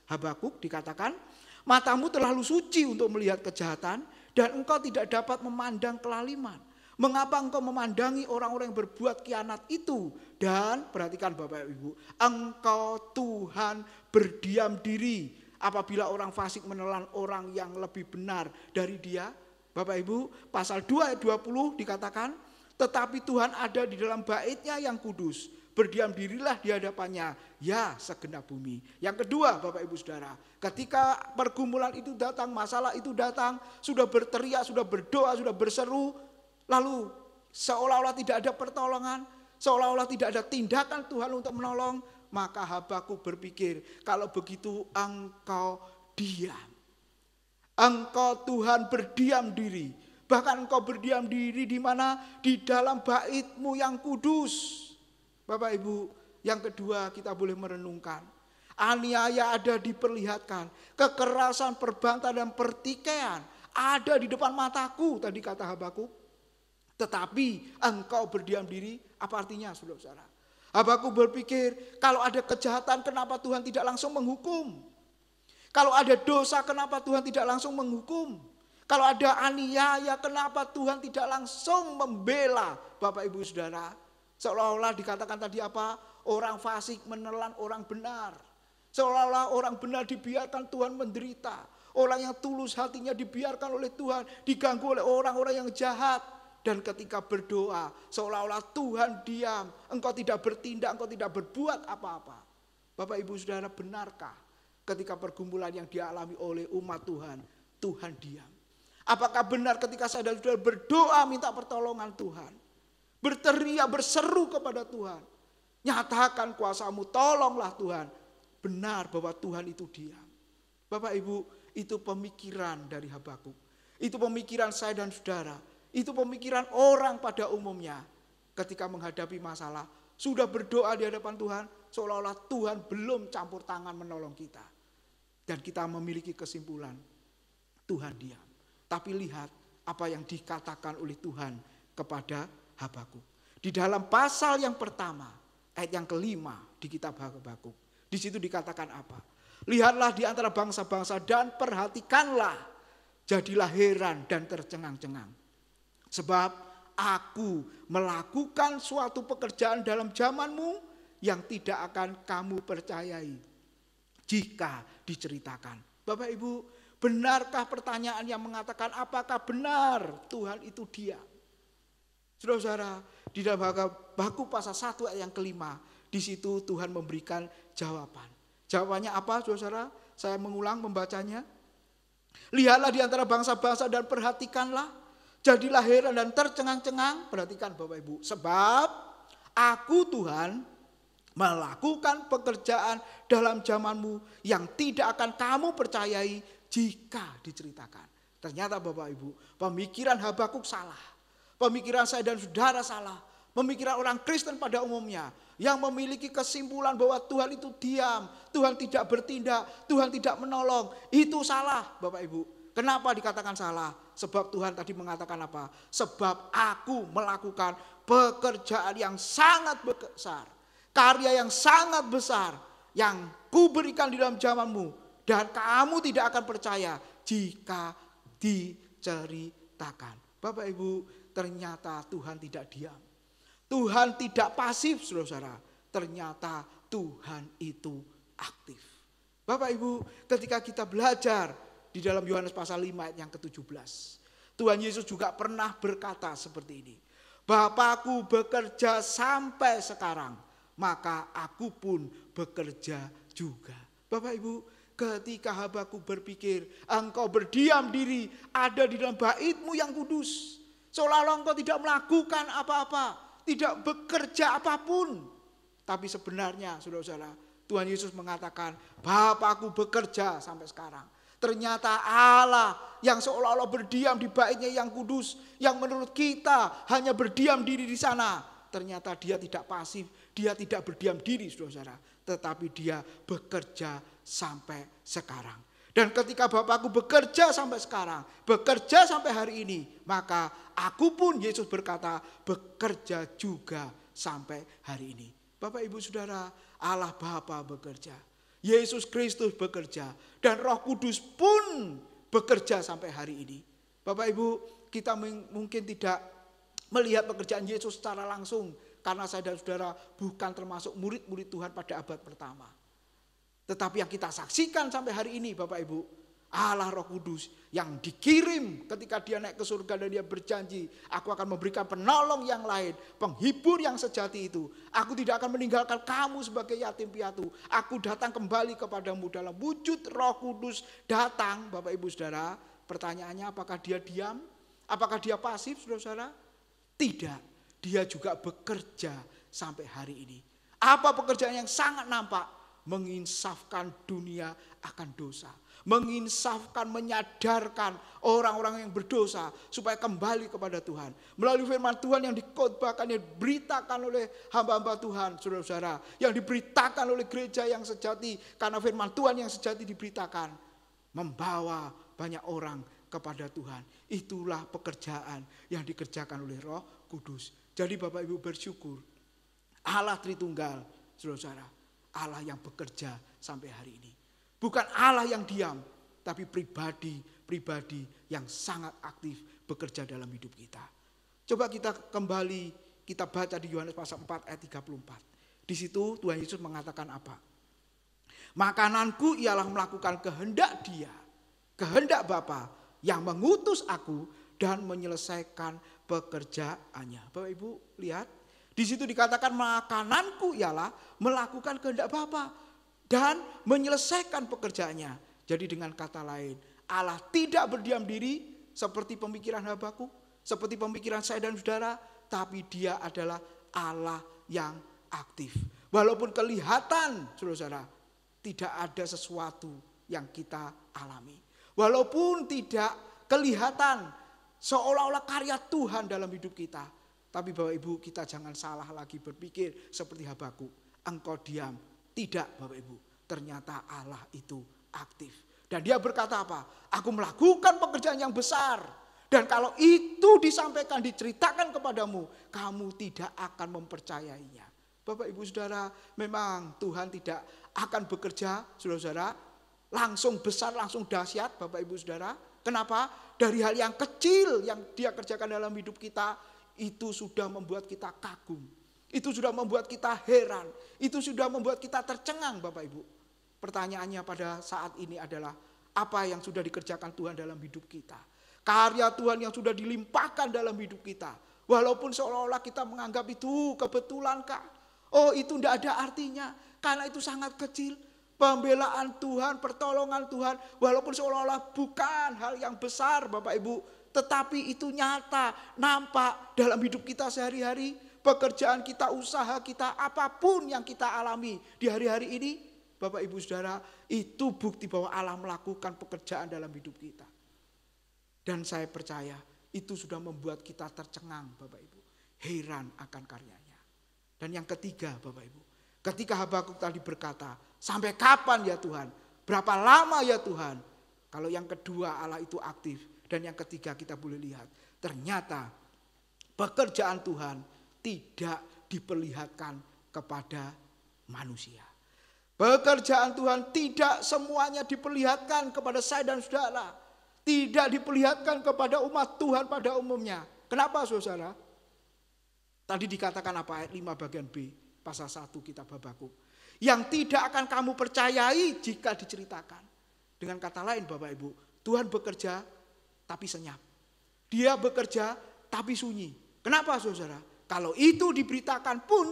Habakuk dikatakan, matamu terlalu suci untuk melihat kejahatan dan engkau tidak dapat memandang kelaliman. Mengapa engkau memandangi orang-orang yang berbuat khianat itu? Dan perhatikan Bapak Ibu, engkau Tuhan berdiam diri apabila orang fasik menelan orang yang lebih benar dari dia. Bapak Ibu, pasal 2 ayat 20 dikatakan, Tetapi Tuhan ada di dalam bait-Nya yang kudus. Berdiam dirilah di hadapannya, ya segenap bumi. Yang kedua, Bapak Ibu Saudara, ketika pergumulan itu datang, masalah itu datang, sudah berteriak, sudah berdoa, sudah berseru, lalu seolah-olah tidak ada pertolongan, seolah-olah tidak ada tindakan Tuhan untuk menolong, maka Habakuk berpikir, kalau begitu engkau diam. Engkau Tuhan berdiam diri. Bahkan engkau berdiam diri di mana? Di dalam bait-Mu yang kudus. Bapak Ibu, yang kedua kita boleh merenungkan. Aniaya ada diperlihatkan. Kekerasan, perbantan dan pertikaian ada di depan mataku, tadi kata Habakuk. Tetapi engkau berdiam diri, apa artinya saudara-saudara? Habakuk berpikir, kalau ada kejahatan kenapa Tuhan tidak langsung menghukum? Kalau ada dosa kenapa Tuhan tidak langsung menghukum? Kalau ada aniaya kenapa Tuhan tidak langsung membela? Bapak Ibu Saudara, seolah-olah dikatakan tadi apa? Orang fasik menelan orang benar. Seolah-olah orang benar dibiarkan Tuhan menderita. Orang yang tulus hatinya dibiarkan oleh Tuhan diganggu oleh orang-orang yang jahat. Dan ketika berdoa seolah-olah Tuhan diam. Engkau tidak bertindak, engkau tidak berbuat apa-apa. Bapak Ibu Saudara, benarkah ketika pergumulan yang dialami oleh umat Tuhan, Tuhan diam? Apakah benar ketika saya dan saudara berdoa minta pertolongan Tuhan? Berteriak, berseru kepada Tuhan. Nyatakan kuasa-Mu, tolonglah Tuhan. Benar bahwa Tuhan itu diam. Bapak Ibu, itu pemikiran dari Habakuk. Itu pemikiran saya dan saudara. Itu pemikiran orang pada umumnya. Ketika menghadapi masalah, sudah berdoa di hadapan Tuhan, seolah-olah Tuhan belum campur tangan menolong kita. Dan kita memiliki kesimpulan, Tuhan diam. Tapi lihat apa yang dikatakan oleh Tuhan kepada Habakuk. Di dalam pasal yang pertama, ayat yang kelima di kitab Habakuk. Di situ dikatakan apa? Lihatlah di antara bangsa-bangsa dan perhatikanlah. Jadilah heran dan tercengang-cengang. Sebab aku melakukan suatu pekerjaan dalam zamanmu yang tidak akan kamu percayai jika diceritakan. Bapak Ibu, benarkah pertanyaan yang mengatakan apakah benar Tuhan itu diam? Saudara-saudara, di dalam Habakuk pasal 1 ayat yang kelima, di situ Tuhan memberikan jawaban. Jawabannya apa, saudara-saudara? Saya mengulang membacanya. Lihatlah di antara bangsa-bangsa dan perhatikanlah. Jadilah heran dan tercengang-cengang. Perhatikan Bapak Ibu. Sebab aku Tuhan melakukan pekerjaan dalam zamanmu yang tidak akan kamu percayai jika diceritakan. Ternyata Bapak Ibu, pemikiran Habakuk salah. Pemikiran saya dan saudara salah. Pemikiran orang Kristen pada umumnya yang memiliki kesimpulan bahwa Tuhan itu diam, Tuhan tidak bertindak, Tuhan tidak menolong. Itu salah Bapak Ibu. Kenapa dikatakan salah? Sebab Tuhan tadi mengatakan apa? Sebab aku melakukan pekerjaan yang sangat besar. Karya yang sangat besar yang kuberikan di dalam zamanmu. Dan kamu tidak akan percaya jika diceritakan. Bapak Ibu, ternyata Tuhan tidak diam. Tuhan tidak pasif, saudara-saudara. Ternyata Tuhan itu aktif. Bapak Ibu, ketika kita belajar di dalam Yohanes pasal 5 ayat yang ke-17. Tuhan Yesus juga pernah berkata seperti ini. Bapakku bekerja sampai sekarang, maka aku pun bekerja juga. Bapak Ibu, ketika Habakuk berpikir, engkau berdiam diri ada di dalam bait-Mu yang kudus. Seolah-olah engkau tidak melakukan apa-apa, tidak bekerja apapun. Tapi sebenarnya saudara-saudara, Tuhan Yesus mengatakan, Bapakku bekerja sampai sekarang. Ternyata Allah yang seolah-olah berdiam di bait-Nya yang kudus, yang menurut kita hanya berdiam diri di sana. Ternyata Dia tidak pasif, Dia tidak berdiam diri saudara-saudara. Tetapi Dia bekerja sampai sekarang. Dan ketika Bapakku bekerja sampai sekarang, bekerja sampai hari ini, maka aku pun, Yesus berkata, bekerja juga sampai hari ini. Bapak Ibu Saudara, Allah Bapa bekerja, Yesus Kristus bekerja, dan Roh Kudus pun bekerja sampai hari ini. Bapak Ibu, kita mungkin tidak melihat pekerjaan Yesus secara langsung, karena saya dan saudara bukan termasuk murid-murid Tuhan pada abad pertama. Tetapi yang kita saksikan sampai hari ini Bapak Ibu, Allah Roh Kudus yang dikirim ketika dia naik ke surga dan dia berjanji, aku akan memberikan penolong yang lain, penghibur yang sejati itu. Aku tidak akan meninggalkan kamu sebagai yatim piatu. Aku datang kembali kepadamu dalam wujud Roh Kudus datang. Bapak Ibu Saudara, pertanyaannya apakah dia diam? Apakah dia pasif, saudara-saudara? Tidak, dia juga bekerja sampai hari ini. Apa pekerjaan yang sangat nampak? Menginsafkan dunia akan dosa. Menginsafkan, menyadarkan orang-orang yang berdosa supaya kembali kepada Tuhan. Melalui firman Tuhan yang dikhotbahkan, yang diberitakan oleh hamba-hamba Tuhan, saudara-saudara. Yang diberitakan oleh gereja yang sejati, karena firman Tuhan yang sejati diberitakan. Membawa banyak orang kepada Tuhan. Itulah pekerjaan yang dikerjakan oleh Roh Kudus. Jadi Bapak Ibu bersyukur. Allah Tritunggal, saudara-saudara. Allah yang bekerja sampai hari ini. Bukan Allah yang diam, tapi pribadi yang sangat aktif bekerja dalam hidup kita. Coba kita kembali, kita baca di Yohanes pasal 4 ayat 34. Di situ Tuhan Yesus mengatakan apa? Makananku ialah melakukan kehendak Dia, kehendak Bapa yang mengutus aku dan menyelesaikan pekerjaannya. Bapak Ibu lihat, di situ dikatakan makananku ialah melakukan kehendak Bapa dan menyelesaikan pekerjaannya. Jadi dengan kata lain, Allah tidak berdiam diri seperti pemikiran Habakuk, seperti pemikiran saya dan saudara, tapi Dia adalah Allah yang aktif. Walaupun kelihatan, saudara-saudara, tidak ada sesuatu yang kita alami. Walaupun tidak kelihatan seolah-olah karya Tuhan dalam hidup kita. Tapi Bapak Ibu, kita jangan salah lagi berpikir seperti Habakuk. Engkau diam. Tidak Bapak Ibu. Ternyata Allah itu aktif. Dan dia berkata apa? Aku melakukan pekerjaan yang besar. Dan kalau itu disampaikan, diceritakan kepadamu, kamu tidak akan mempercayainya. Bapak Ibu Saudara, memang Tuhan tidak akan bekerja, saudara-saudara, langsung besar, langsung dahsyat Bapak Ibu Saudara. Kenapa? Dari hal yang kecil yang Dia kerjakan dalam hidup kita, itu sudah membuat kita kagum. Itu sudah membuat kita heran. Itu sudah membuat kita tercengang Bapak Ibu. Pertanyaannya pada saat ini adalah, apa yang sudah dikerjakan Tuhan dalam hidup kita? Karya Tuhan yang sudah dilimpahkan dalam hidup kita. Walaupun seolah-olah kita menganggap itu kebetulankah? Oh, itu tidak ada artinya. Karena itu sangat kecil. Pembelaan Tuhan, pertolongan Tuhan, walaupun seolah-olah bukan hal yang besar Bapak Ibu, tetapi itu nyata, nampak dalam hidup kita sehari-hari. Pekerjaan kita, usaha kita, apapun yang kita alami di hari-hari ini, Bapak Ibu Saudara, itu bukti bahwa Allah melakukan pekerjaan dalam hidup kita. Dan saya percaya itu sudah membuat kita tercengang Bapak Ibu, heran akan karyanya. Dan yang ketiga Bapak Ibu, ketika Habakuk tadi berkata, sampai kapan ya Tuhan? Berapa lama ya Tuhan? Kalau yang kedua Allah itu aktif. Dan yang ketiga kita boleh lihat, ternyata pekerjaan Tuhan tidak diperlihatkan kepada manusia. Pekerjaan Tuhan tidak semuanya diperlihatkan kepada saya dan saudara. Tidak diperlihatkan kepada umat Tuhan pada umumnya. Kenapa saudara? Tadi dikatakan apa? Ayat 5 bagian B, pasal 1 kitab Habakuk. Yang tidak akan kamu percayai jika diceritakan. Dengan kata lain Bapak Ibu, Tuhan bekerja tapi senyap. Dia bekerja tapi sunyi. Kenapa saudara? Kalau itu diberitakan pun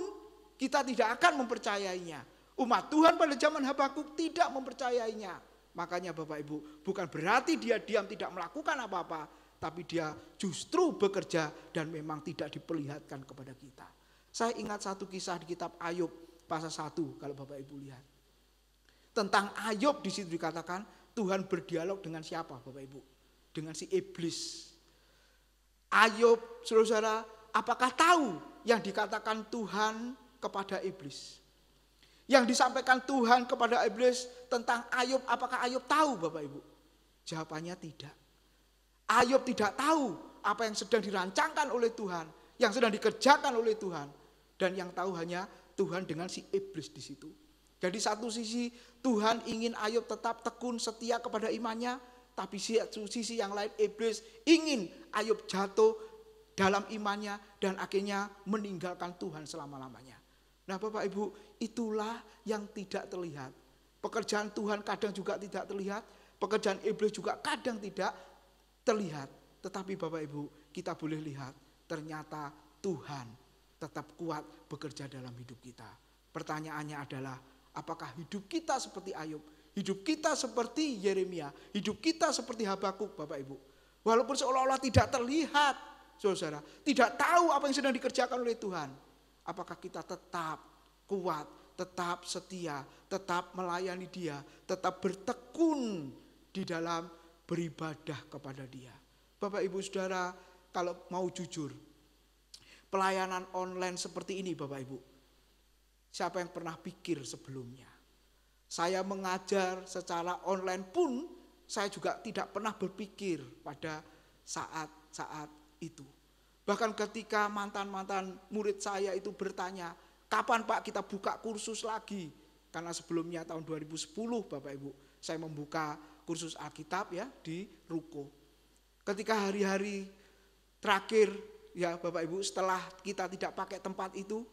kita tidak akan mempercayainya. Umat Tuhan pada zaman Habakuk tidak mempercayainya. Makanya Bapak Ibu, bukan berarti dia diam tidak melakukan apa-apa, tapi dia justru bekerja dan memang tidak diperlihatkan kepada kita. Saya ingat satu kisah di kitab Ayub pasal 1 kalau Bapak Ibu lihat. Tentang Ayub di situ dikatakan Tuhan berdialog dengan siapa Bapak Ibu? Dengan si iblis. Ayub, saudara-saudara, apakah tahu yang dikatakan Tuhan kepada iblis? Yang disampaikan Tuhan kepada iblis tentang Ayub, apakah Ayub tahu Bapak Ibu? Jawabannya tidak. Ayub tidak tahu apa yang sedang dirancangkan oleh Tuhan, yang sedang dikerjakan oleh Tuhan. Dan yang tahu hanya Tuhan dengan si iblis di situ. Jadi satu sisi Tuhan ingin Ayub tetap tekun setia kepada imannya, tapi sisi yang lain iblis ingin Ayub jatuh dalam imannya dan akhirnya meninggalkan Tuhan selama-lamanya. Nah Bapak Ibu, itulah yang tidak terlihat. Pekerjaan Tuhan kadang juga tidak terlihat, Pekerjaan iblis juga kadang tidak terlihat. Tetapi Bapak Ibu, kita boleh lihat ternyata Tuhan tetap kuat bekerja dalam hidup kita. Pertanyaannya adalah, apakah hidup kita seperti Ayub? Hidup kita seperti Yeremia? Hidup kita seperti Habakuk, Bapak Ibu? Walaupun seolah-olah tidak terlihat, saudara, tidak tahu apa yang sedang dikerjakan oleh Tuhan. Apakah kita tetap kuat, tetap setia, tetap melayani Dia, tetap bertekun di dalam beribadah kepada Dia. Bapak Ibu Saudara, kalau mau jujur, pelayanan online seperti ini Bapak Ibu, siapa yang pernah pikir sebelumnya? Saya mengajar secara online pun saya juga tidak pernah berpikir pada saat-saat itu. Bahkan ketika mantan-mantan murid saya itu bertanya, kapan Pak kita buka kursus lagi? Karena sebelumnya tahun 2010 Bapak Ibu, saya membuka kursus Alkitab ya di Ruko. Ketika hari-hari terakhir ya Bapak Ibu, setelah kita tidak pakai tempat itu,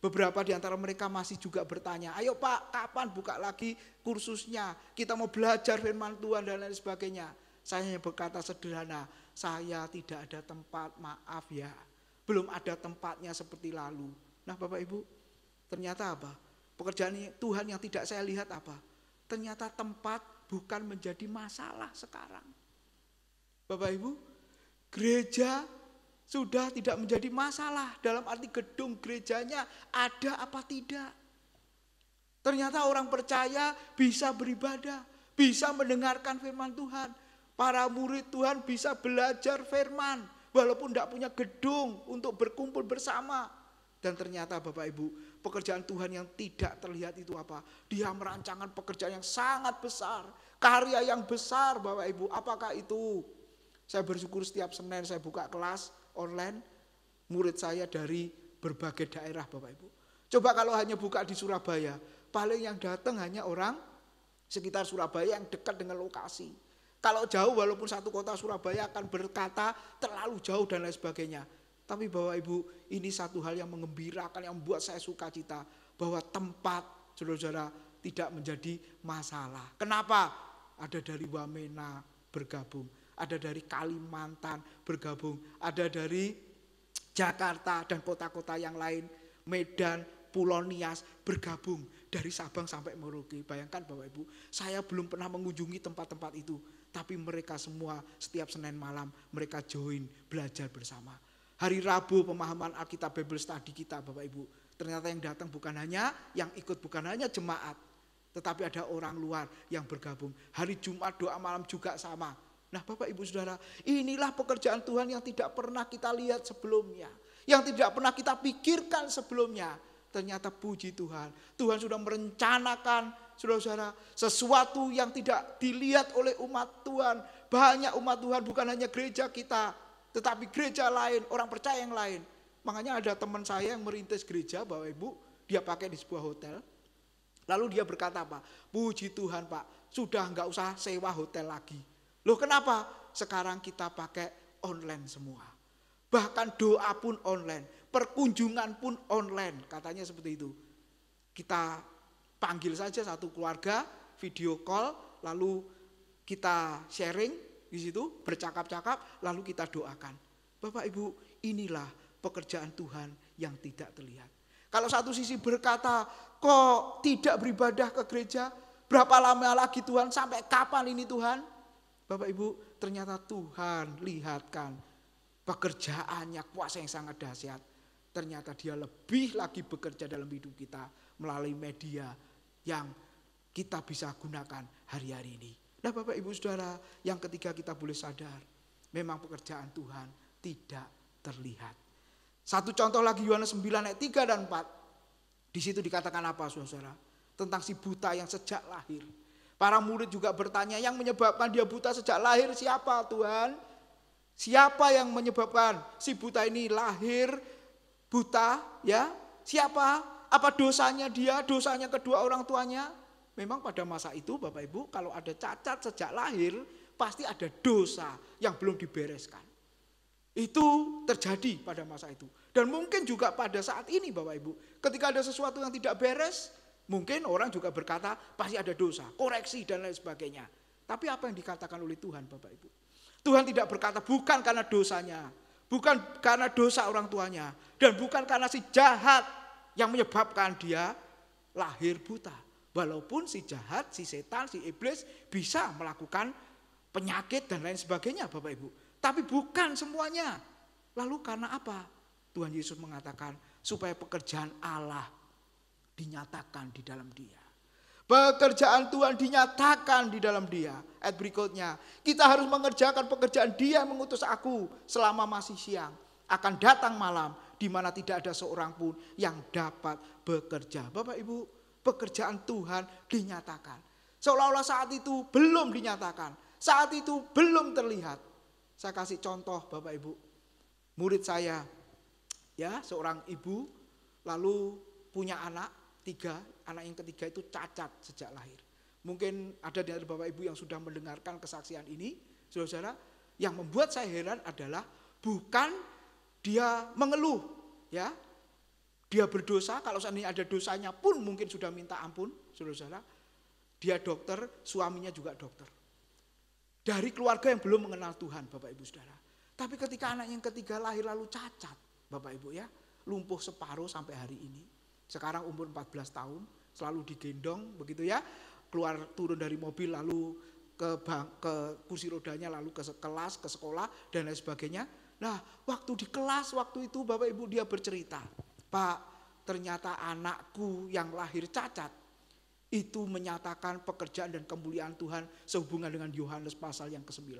beberapa di antara mereka masih juga bertanya, ayo Pak, kapan buka lagi kursusnya? Kita mau belajar firman Tuhan dan lain sebagainya. Saya hanya berkata sederhana, saya tidak ada tempat, maaf ya. Belum ada tempatnya seperti lalu. Nah Bapak Ibu, ternyata apa? Pekerjaan Tuhan yang tidak saya lihat apa? Ternyata tempat bukan menjadi masalah sekarang. Bapak Ibu, gereja sudah tidak menjadi masalah dalam arti gedung gerejanya ada apa tidak. Ternyata orang percaya bisa beribadah, bisa mendengarkan firman Tuhan. Para murid Tuhan bisa belajar firman walaupun tidak punya gedung untuk berkumpul bersama. Dan ternyata Bapak Ibu, pekerjaan Tuhan yang tidak terlihat itu apa? Dia merancangkan pekerjaan yang sangat besar, karya yang besar Bapak Ibu. Apakah itu? Saya bersyukur setiap Senin saya buka kelas online, murid saya dari berbagai daerah Bapak Ibu. Coba kalau hanya buka di Surabaya, paling yang datang hanya orang sekitar Surabaya yang dekat dengan lokasi. Kalau jauh walaupun satu kota Surabaya akan berkata terlalu jauh dan lain sebagainya. Tapi Bapak Ibu, ini satu hal yang mengembirakan, yang membuat saya sukacita bahwa tempat saudara-saudara tidak menjadi masalah. Kenapa? Ada dari Wamena bergabung, ada dari Kalimantan bergabung, ada dari Jakarta dan kota-kota yang lain, Medan, Pulau Nias bergabung dari Sabang sampai Merauke. Bayangkan Bapak Ibu, saya belum pernah mengunjungi tempat-tempat itu, tapi mereka semua setiap Senin malam mereka join belajar bersama. Hari Rabu pemahaman Alkitab Bible Study kita Bapak Ibu, ternyata yang datang bukan hanya, yang ikut bukan hanya jemaat, tetapi ada orang luar yang bergabung. Hari Jumat doa malam juga sama. Nah Bapak Ibu Saudara, inilah pekerjaan Tuhan yang tidak pernah kita lihat sebelumnya, yang tidak pernah kita pikirkan sebelumnya. Ternyata puji Tuhan, Tuhan sudah merencanakan saudara-saudara sesuatu yang tidak dilihat oleh umat Tuhan. Banyak umat Tuhan, bukan hanya gereja kita, tetapi gereja lain, orang percaya yang lain. Makanya ada teman saya yang merintis gereja Bapak Ibu, dia pakai di sebuah hotel. Lalu dia berkata apa? Puji Tuhan Pak, sudah enggak usah sewa hotel lagi. Loh kenapa? Sekarang kita pakai online semua. Bahkan doa pun online, perkunjungan pun online, katanya seperti itu. Kita panggil saja satu keluarga, video call, lalu kita sharing di situ, bercakap-cakap, lalu kita doakan. Bapak Ibu, inilah pekerjaan Tuhan yang tidak terlihat. Kalau satu sisi berkata, kok tidak beribadah ke gereja? Berapa lama lagi Tuhan? Sampai kapan ini Tuhan? Bapak Ibu, ternyata Tuhan lihatkan pekerjaannya, kuasa yang sangat dahsyat. Ternyata dia lebih lagi bekerja dalam hidup kita melalui media yang kita bisa gunakan hari-hari ini. Nah Bapak Ibu Saudara, yang ketiga kita boleh sadar, memang pekerjaan Tuhan tidak terlihat. Satu contoh lagi Yohanes 9 ayat 3 dan 4. Di situ dikatakan apa saudara? Tentang si buta yang sejak lahir. Para murid juga bertanya, yang menyebabkan dia buta sejak lahir siapa Tuhan? Siapa yang menyebabkan si buta ini lahir buta? Ya, siapa? Apa dosanya dia? Dosanya kedua orang tuanya? Memang pada masa itu Bapak Ibu, kalau ada cacat sejak lahir, pasti ada dosa yang belum dibereskan. Itu terjadi pada masa itu. Dan mungkin juga pada saat ini Bapak Ibu, ketika ada sesuatu yang tidak beres, mungkin orang juga berkata pasti ada dosa, koreksi dan lain sebagainya. Tapi apa yang dikatakan oleh Tuhan, Bapak Ibu? Tuhan tidak berkata bukan karena dosanya, bukan karena dosa orang tuanya, dan bukan karena si jahat yang menyebabkan dia lahir buta. Walaupun si jahat, si setan, si iblis bisa melakukan penyakit dan lain sebagainya, Bapak Ibu. Tapi bukan semuanya. Lalu karena apa? Tuhan Yesus mengatakan supaya pekerjaan Allah dinyatakan di dalam dia. Pekerjaan Tuhan dinyatakan di dalam dia. Ayat berikutnya, kita harus mengerjakan pekerjaan dia yang mengutus aku selama masih siang. Akan datang malam di mana tidak ada seorang pun yang dapat bekerja. Bapak Ibu, pekerjaan Tuhan dinyatakan. Seolah-olah saat itu belum dinyatakan. Saat itu belum terlihat. Saya kasih contoh Bapak Ibu. Murid saya, ya, seorang ibu lalu punya anak 3, anak yang ketiga itu cacat sejak lahir. Mungkin ada dari Bapak Ibu yang sudah mendengarkan kesaksian ini, saudara-saudara, yang membuat saya heran adalah bukan dia mengeluh, ya. Dia berdosa, kalau seandainya ada dosanya pun mungkin sudah minta ampun, saudara-saudara. Dia dokter, suaminya juga dokter. Dari keluarga yang belum mengenal Tuhan, Bapak Ibu Saudara. Tapi ketika anak yang ketiga lahir lalu cacat, Bapak Ibu ya, lumpuh separuh sampai hari ini. Sekarang umur 14 tahun, selalu digendong begitu ya, keluar turun dari mobil lalu ke kursi rodanya, lalu ke kelas, ke sekolah dan lain sebagainya. Nah, waktu di kelas waktu itu Bapak Ibu dia bercerita, Pak, ternyata anakku yang lahir cacat itu menyatakan pekerjaan dan kemuliaan Tuhan sehubungan dengan Yohanes pasal yang ke-9.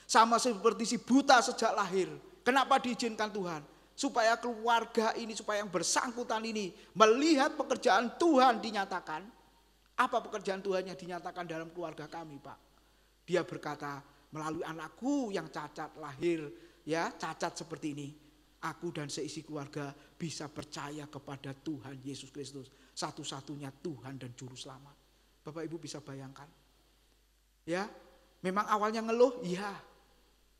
Sama seperti si buta sejak lahir. Kenapa diizinkan Tuhan? Supaya keluarga ini, supaya yang bersangkutan ini melihat pekerjaan Tuhan dinyatakan. Apa pekerjaan Tuhan yang dinyatakan dalam keluarga kami, Pak? Dia berkata, melalui anakku yang cacat lahir, ya cacat seperti ini, aku dan seisi keluarga bisa percaya kepada Tuhan Yesus Kristus, satu-satunya Tuhan dan Juru Selamat. Bapak Ibu bisa bayangkan, ya, memang awalnya ngeluh, iya.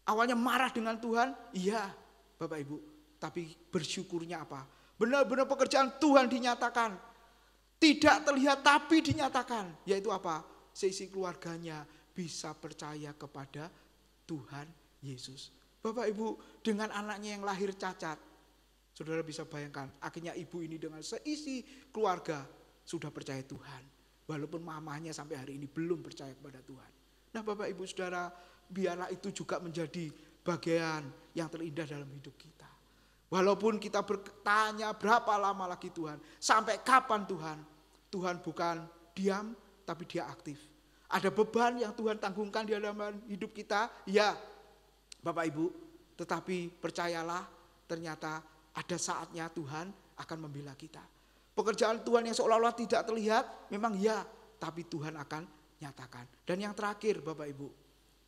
Awalnya marah dengan Tuhan, iya, Bapak Ibu. Tapi bersyukurnya apa? Benar-benar pekerjaan Tuhan dinyatakan. Tidak terlihat tapi dinyatakan. Yaitu apa? Seisi keluarganya bisa percaya kepada Tuhan Yesus. Bapak Ibu, dengan anaknya yang lahir cacat, saudara bisa bayangkan, akhirnya ibu ini dengan seisi keluarga sudah percaya Tuhan. Walaupun mamanya sampai hari ini belum percaya kepada Tuhan. Nah Bapak Ibu Saudara, biarlah itu juga menjadi bagian yang terindah dalam hidup kita. Walaupun kita bertanya berapa lama lagi Tuhan, sampai kapan Tuhan? Tuhan bukan diam, tapi dia aktif. Ada beban yang Tuhan tanggungkan di dalam hidup kita, ya Bapak Ibu, tetapi percayalah ternyata ada saatnya Tuhan akan membela kita. Pekerjaan Tuhan yang seolah-olah tidak terlihat, memang ya, tapi Tuhan akan nyatakan. Dan yang terakhir Bapak Ibu,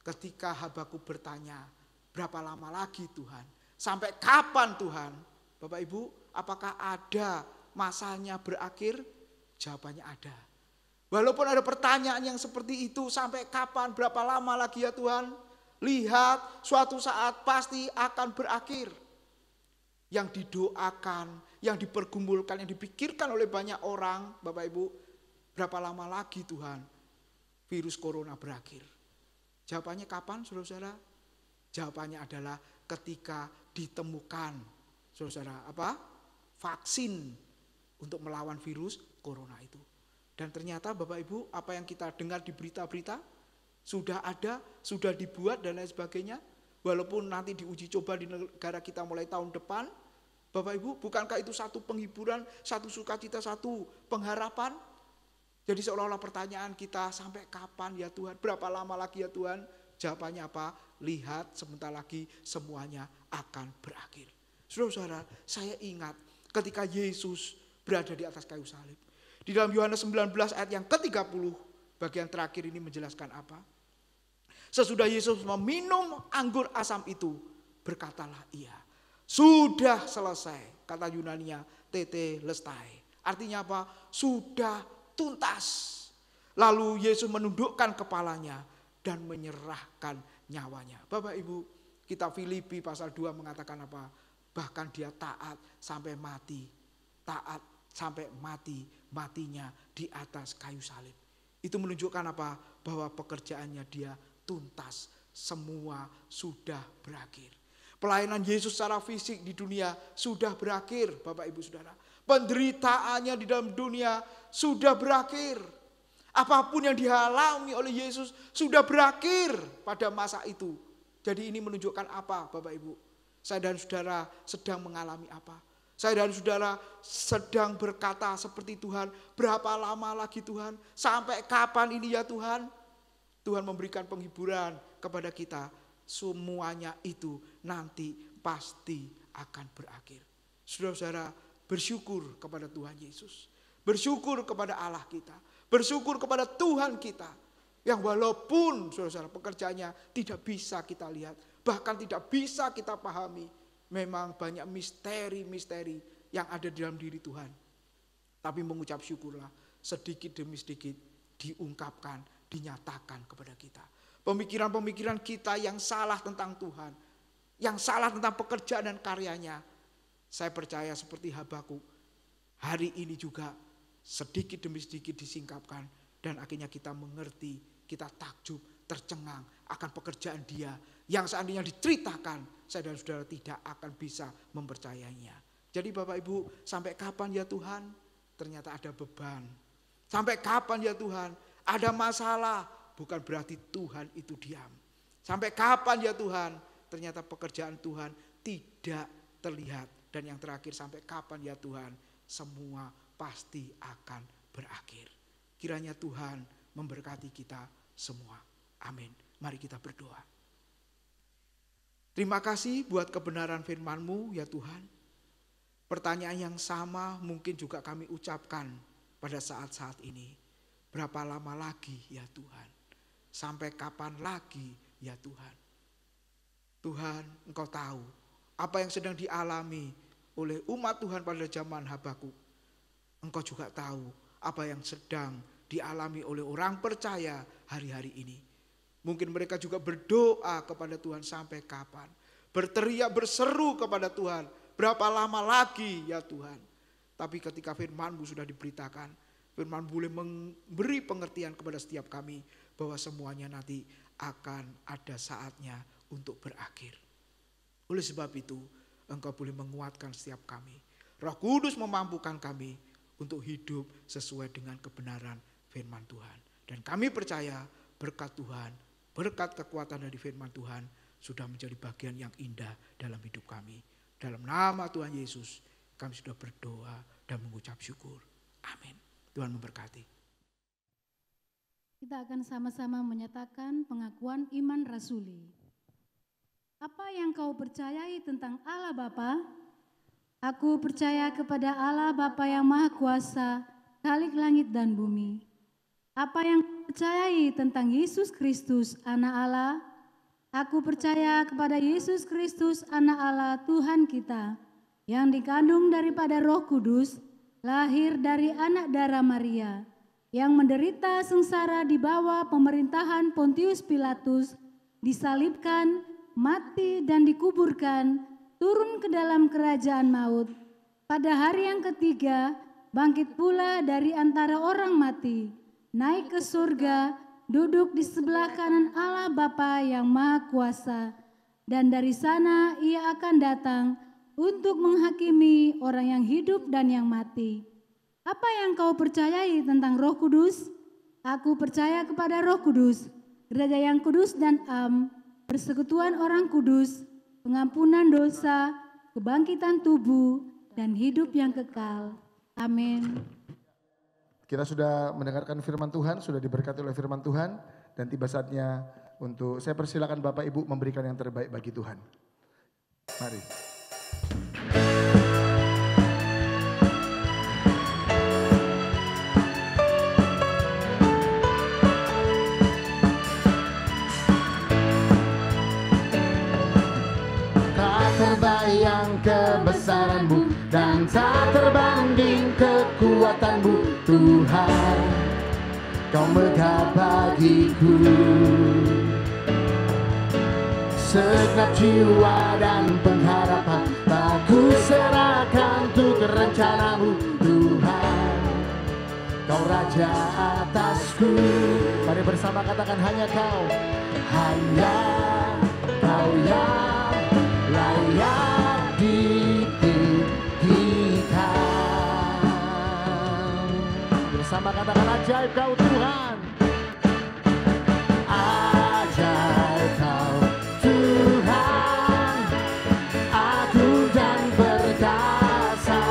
ketika Habakuk bertanya, berapa lama lagi Tuhan? Sampai kapan Tuhan? Bapak Ibu, apakah ada masanya berakhir? Jawabannya ada. Walaupun ada pertanyaan yang seperti itu, sampai kapan, berapa lama lagi ya Tuhan? Lihat, suatu saat pasti akan berakhir. Yang didoakan, yang dipergumulkan, yang dipikirkan oleh banyak orang, Bapak Ibu, berapa lama lagi Tuhan virus corona berakhir? Jawabannya kapan, saudara-saudara? Jawabannya adalah ketika ditemukan, saudara-saudara, apa? Vaksin untuk melawan virus corona itu. Dan ternyata Bapak Ibu, apa yang kita dengar di berita-berita sudah ada, sudah dibuat dan lain sebagainya. Walaupun nanti diuji coba di negara kita mulai tahun depan, Bapak Ibu, bukankah itu satu penghiburan, satu sukacita, satu pengharapan? Jadi seolah-olah pertanyaan kita, sampai kapan ya Tuhan? Berapa lama lagi ya Tuhan? Jawabannya apa? Lihat, sebentar lagi semuanya akan berakhir. Saudara-saudara, saya ingat ketika Yesus berada di atas kayu salib. Di dalam Yohanes 19 ayat yang ke-30, bagian terakhir ini menjelaskan apa? Sesudah Yesus meminum anggur asam itu, berkatalah ia, sudah selesai. Kata Yunaninya, tete lestai. Artinya apa? Sudah tuntas. Lalu Yesus menundukkan kepalanya dan menyerahkan nyawanya. Bapak Ibu, kitab Filipi pasal 2 mengatakan apa? Bahkan dia taat sampai mati. Taat sampai mati, matinya di atas kayu salib. Itu menunjukkan apa? Bahwa pekerjaannya dia tuntas. Semua sudah berakhir. Pelayanan Yesus secara fisik di dunia sudah berakhir, Bapak Ibu Saudara. Penderitaannya di dalam dunia sudah berakhir. Apapun yang dialami oleh Yesus sudah berakhir pada masa itu. Jadi ini menunjukkan apa, Bapak Ibu? Saya dan saudara sedang mengalami apa? Saya dan saudara sedang berkata seperti Tuhan, berapa lama lagi Tuhan? Sampai kapan ini ya Tuhan? Tuhan memberikan penghiburan kepada kita. Semuanya itu nanti pasti akan berakhir. Saudara-saudara, bersyukur kepada Tuhan Yesus. Bersyukur kepada Allah kita. Bersyukur kepada Tuhan kita. Yang walaupun saudara-saudara pekerjaannya tidak bisa kita lihat. Bahkan tidak bisa kita pahami. Memang banyak misteri-misteri yang ada di dalam diri Tuhan. Tapi mengucap syukurlah sedikit demi sedikit diungkapkan, dinyatakan kepada kita. Pemikiran-pemikiran kita yang salah tentang Tuhan, yang salah tentang pekerjaan dan karyanya, saya percaya seperti Habakuk, hari ini juga sedikit demi sedikit disingkapkan dan akhirnya kita mengerti, kita takjub, tercengang akan pekerjaan dia yang seandainya diceritakan, saya dan saudara tidak akan bisa mempercayainya. Jadi Bapak Ibu, sampai kapan ya Tuhan? Ternyata ada beban. Sampai kapan ya Tuhan? Ada masalah. Bukan berarti Tuhan itu diam. Sampai kapan ya Tuhan? Ternyata pekerjaan Tuhan tidak terlihat. Dan yang terakhir, sampai kapan ya Tuhan? Semua pasti akan berakhir. Kiranya Tuhan memberkati kita semua. Amin. Mari kita berdoa. Terima kasih buat kebenaran firman-Mu ya Tuhan. Pertanyaan yang sama mungkin juga kami ucapkan pada saat-saat ini. Berapa lama lagi ya Tuhan? Sampai kapan lagi ya Tuhan? Tuhan, Engkau tahu apa yang sedang dialami oleh umat Tuhan pada zaman Habakuk. Engkau juga tahu apa yang sedang dialami oleh orang percaya hari-hari ini. Mungkin mereka juga berdoa kepada Tuhan sampai kapan. Berteriak, berseru kepada Tuhan. Berapa lama lagi ya Tuhan? Tapi ketika firman-Mu sudah diberitakan, firman boleh memberi pengertian kepada setiap kami bahwa semuanya nanti akan ada saatnya untuk berakhir. Oleh sebab itu, Engkau boleh menguatkan setiap kami. Roh Kudus memampukan kami untuk hidup sesuai dengan kebenaran firman Tuhan. Dan kami percaya berkat Tuhan, berkat kekuatan dari firman Tuhan sudah menjadi bagian yang indah dalam hidup kami. Dalam nama Tuhan Yesus, kami sudah berdoa dan mengucap syukur. Amin. Tuhan memberkati. Kita akan sama-sama menyatakan pengakuan iman rasuli. Apa yang kau percayai tentang Allah Bapa? Aku percaya kepada Allah Bapa yang Maha Kuasa, Khalik langit dan bumi. Apa yang kau percayai tentang Yesus Kristus, Anak Allah? Aku percaya kepada Yesus Kristus, Anak Allah Tuhan kita, yang dikandung daripada Roh Kudus, lahir dari anak darah Maria, yang menderita sengsara di bawah pemerintahan Pontius Pilatus, disalibkan, mati dan dikuburkan, turun ke dalam kerajaan maut. Pada hari yang ketiga, bangkit pula dari antara orang mati, naik ke surga, duduk di sebelah kanan Allah Bapa yang Maha Kuasa, dan dari sana ia akan datang untuk menghakimi orang yang hidup dan yang mati. Apa yang kau percayai tentang Roh Kudus? Aku percaya kepada Roh Kudus, gereja yang kudus dan am, persekutuan orang kudus, pengampunan dosa, kebangkitan tubuh, dan hidup yang kekal. Amin. Kita sudah mendengarkan firman Tuhan, sudah diberkati oleh firman Tuhan, dan tiba saatnya untuk saya persilakan Bapak Ibu memberikan yang terbaik bagi Tuhan. Mari. Tak terbayang kebesaran-Mu dan tak terbanding kekuatan-Mu, Tuhan. Kau megah bagiku. Segenap jiwa dan pengharapan aku serahkan untuk rencana-Mu, Tuhan. Kau Raja atasku. Mari bersama katakan hanya Kau. Hanya Kau yang layak ditinggikan. Bersama katakan ajaib Kau Tuhan. Ajaib Kau Tuhan, agung dan perkasa.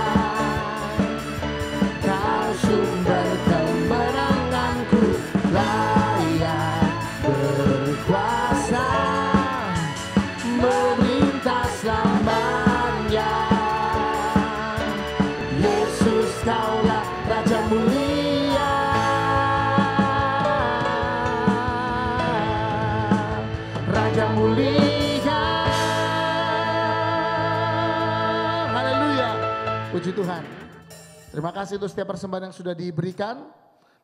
Kau sumber kemenanganku, layak berkuasa, memerintah selamanya. Yesus Kaulah Raja mulia, Raja mulia. Haleluya. Puji Tuhan. Terima kasih untuk setiap persembahan yang sudah diberikan.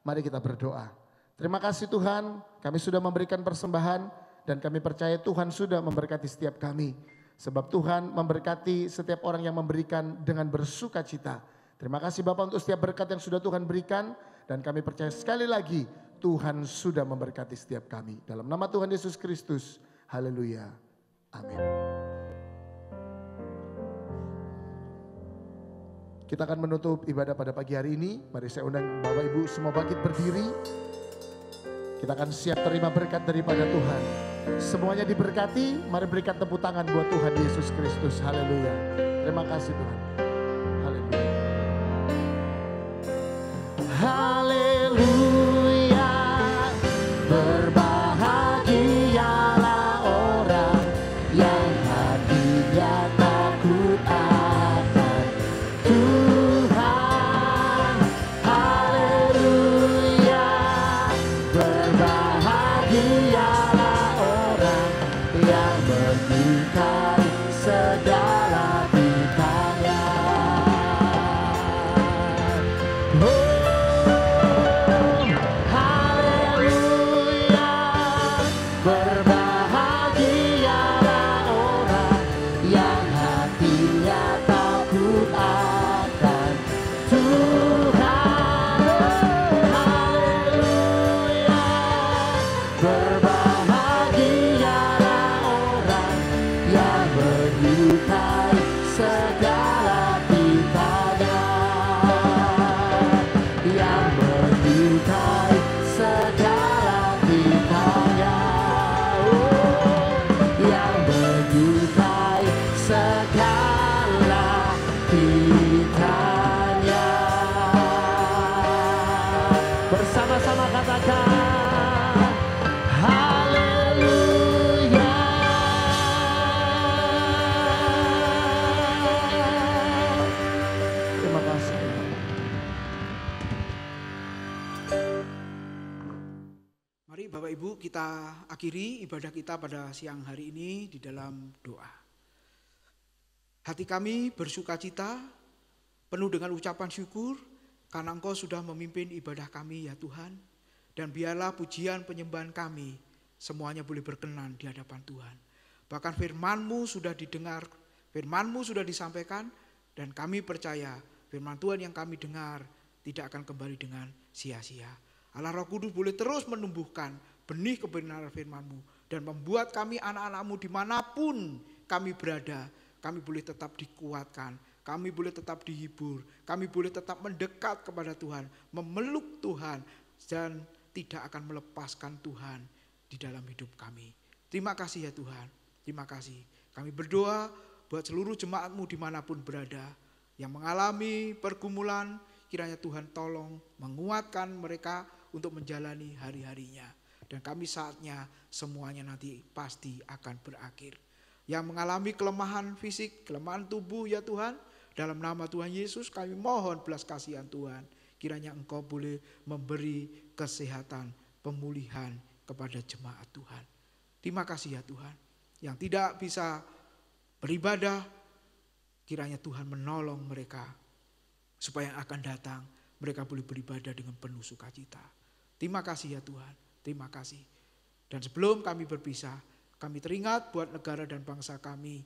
Mari kita berdoa. Terima kasih Tuhan, kami sudah memberikan persembahan dan kami percaya Tuhan sudah memberkati setiap kami. Sebab Tuhan memberkati setiap orang yang memberikan dengan bersuka cita. Terima kasih Bapak untuk setiap berkat yang sudah Tuhan berikan. Dan kami percaya sekali lagi Tuhan sudah memberkati setiap kami. Dalam nama Tuhan Yesus Kristus. Haleluya. Amin. Kita akan menutup ibadah pada pagi hari ini. Mari saya undang Bapak Ibu semua bangkit berdiri. Kita akan siap terima berkat daripada Tuhan. Semuanya diberkati, mari berikan tepuk tangan buat Tuhan Yesus Kristus. Haleluya. Terima kasih Tuhan. Haleluya. Haleluya. Berbahagialah orang yang hatinya takut akan Tuhan. Haleluya. Berbahagialah orang yang menyukai segala bintangnya. Haleluya. Berbahagialah orang yang hatinya takut akan Tuhan. Haleluya. Berbahagialah orang yang menyukai segala bintangnya, yang menyukai segala bintangnya, yang menyukai segala bintangnya. Bersama-sama katakan haleluya. Terima kasih. Mari Bapak Ibu kita akhiri ibadah kita pada siang hari ini di dalam doa. Hati kami bersukacita, penuh dengan ucapan syukur, karena Engkau sudah memimpin ibadah kami ya Tuhan. Dan biarlah pujian penyembahan kami semuanya boleh berkenan di hadapan Tuhan. Bahkan firman-Mu sudah didengar, firman-Mu sudah disampaikan, dan kami percaya firman Tuhan yang kami dengar tidak akan kembali dengan sia-sia. Allah Roh Kudus boleh terus menumbuhkan benih kebenaran firman-Mu dan membuat kami anak-anak-Mu dimanapun kami berada, kami boleh tetap dikuatkan, kami boleh tetap dihibur, kami boleh tetap mendekat kepada Tuhan, memeluk Tuhan, dan tidak akan melepaskan Tuhan di dalam hidup kami. Terima kasih ya Tuhan, terima kasih. Kami berdoa buat seluruh jemaat-Mu dimanapun berada, yang mengalami pergumulan, kiranya Tuhan tolong menguatkan mereka untuk menjalani hari-harinya. Dan kami saatnya semuanya nanti pasti akan berakhir. Yang mengalami kelemahan fisik, kelemahan tubuh ya Tuhan, dalam nama Tuhan Yesus kami mohon belas kasihan Tuhan. Kiranya Engkau boleh memberi kesehatan, pemulihan kepada jemaat Tuhan. Terima kasih ya Tuhan. Yang tidak bisa beribadah, kiranya Tuhan menolong mereka. Supaya yang akan datang, mereka boleh beribadah dengan penuh sukacita. Terima kasih ya Tuhan, terima kasih. Dan sebelum kami berpisah, kami teringat buat negara dan bangsa kami.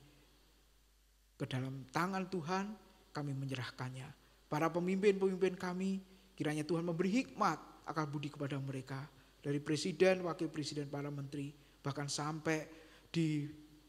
Ke dalam tangan Tuhan kami menyerahkannya. Para pemimpin-pemimpin kami, Kiranya Tuhan memberi hikmat, akal budi kepada mereka. Dari presiden, wakil presiden, para menteri, bahkan sampai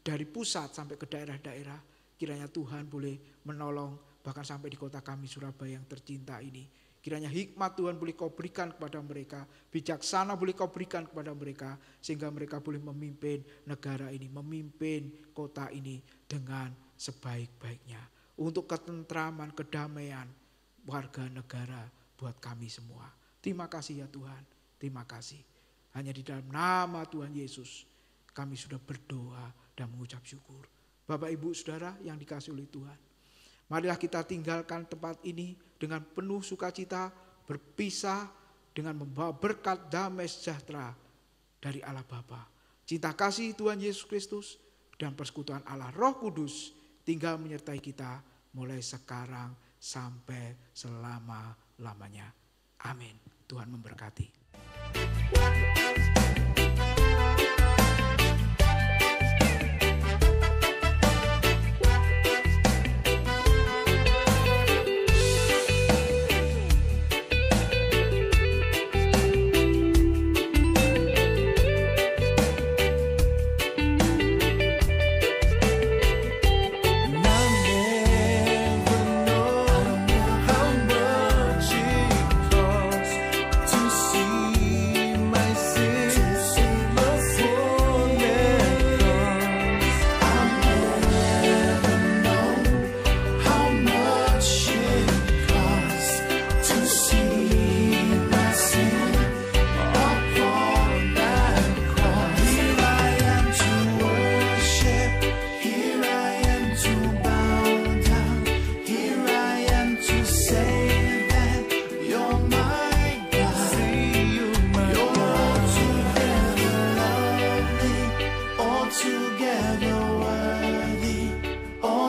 dari pusat sampai ke daerah-daerah. Kiranya Tuhan boleh menolong, bahkan sampai di kota kami Surabaya yang tercinta ini. Kiranya hikmat Tuhan boleh kau berikan kepada mereka, bijaksana boleh kau berikan kepada mereka, sehingga mereka boleh memimpin negara ini, memimpin kota ini dengan sebaik-baiknya. Untuk ketentraman, kedamaian warga negara buat kami semua. Terima kasih ya Tuhan, terima kasih. Hanya di dalam nama Tuhan Yesus kami sudah berdoa dan mengucap syukur. Bapak, Ibu, Saudara yang dikasihi oleh Tuhan, marilah kita tinggalkan tempat ini dengan penuh sukacita, berpisah dengan membawa berkat damai sejahtera dari Allah Bapa. Cinta kasih Tuhan Yesus Kristus dan persekutuan Allah Roh Kudus tinggal menyertai kita mulai sekarang sampai selama-lamanya. Amin. Tuhan memberkati.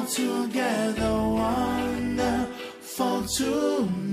Together wonderful to me.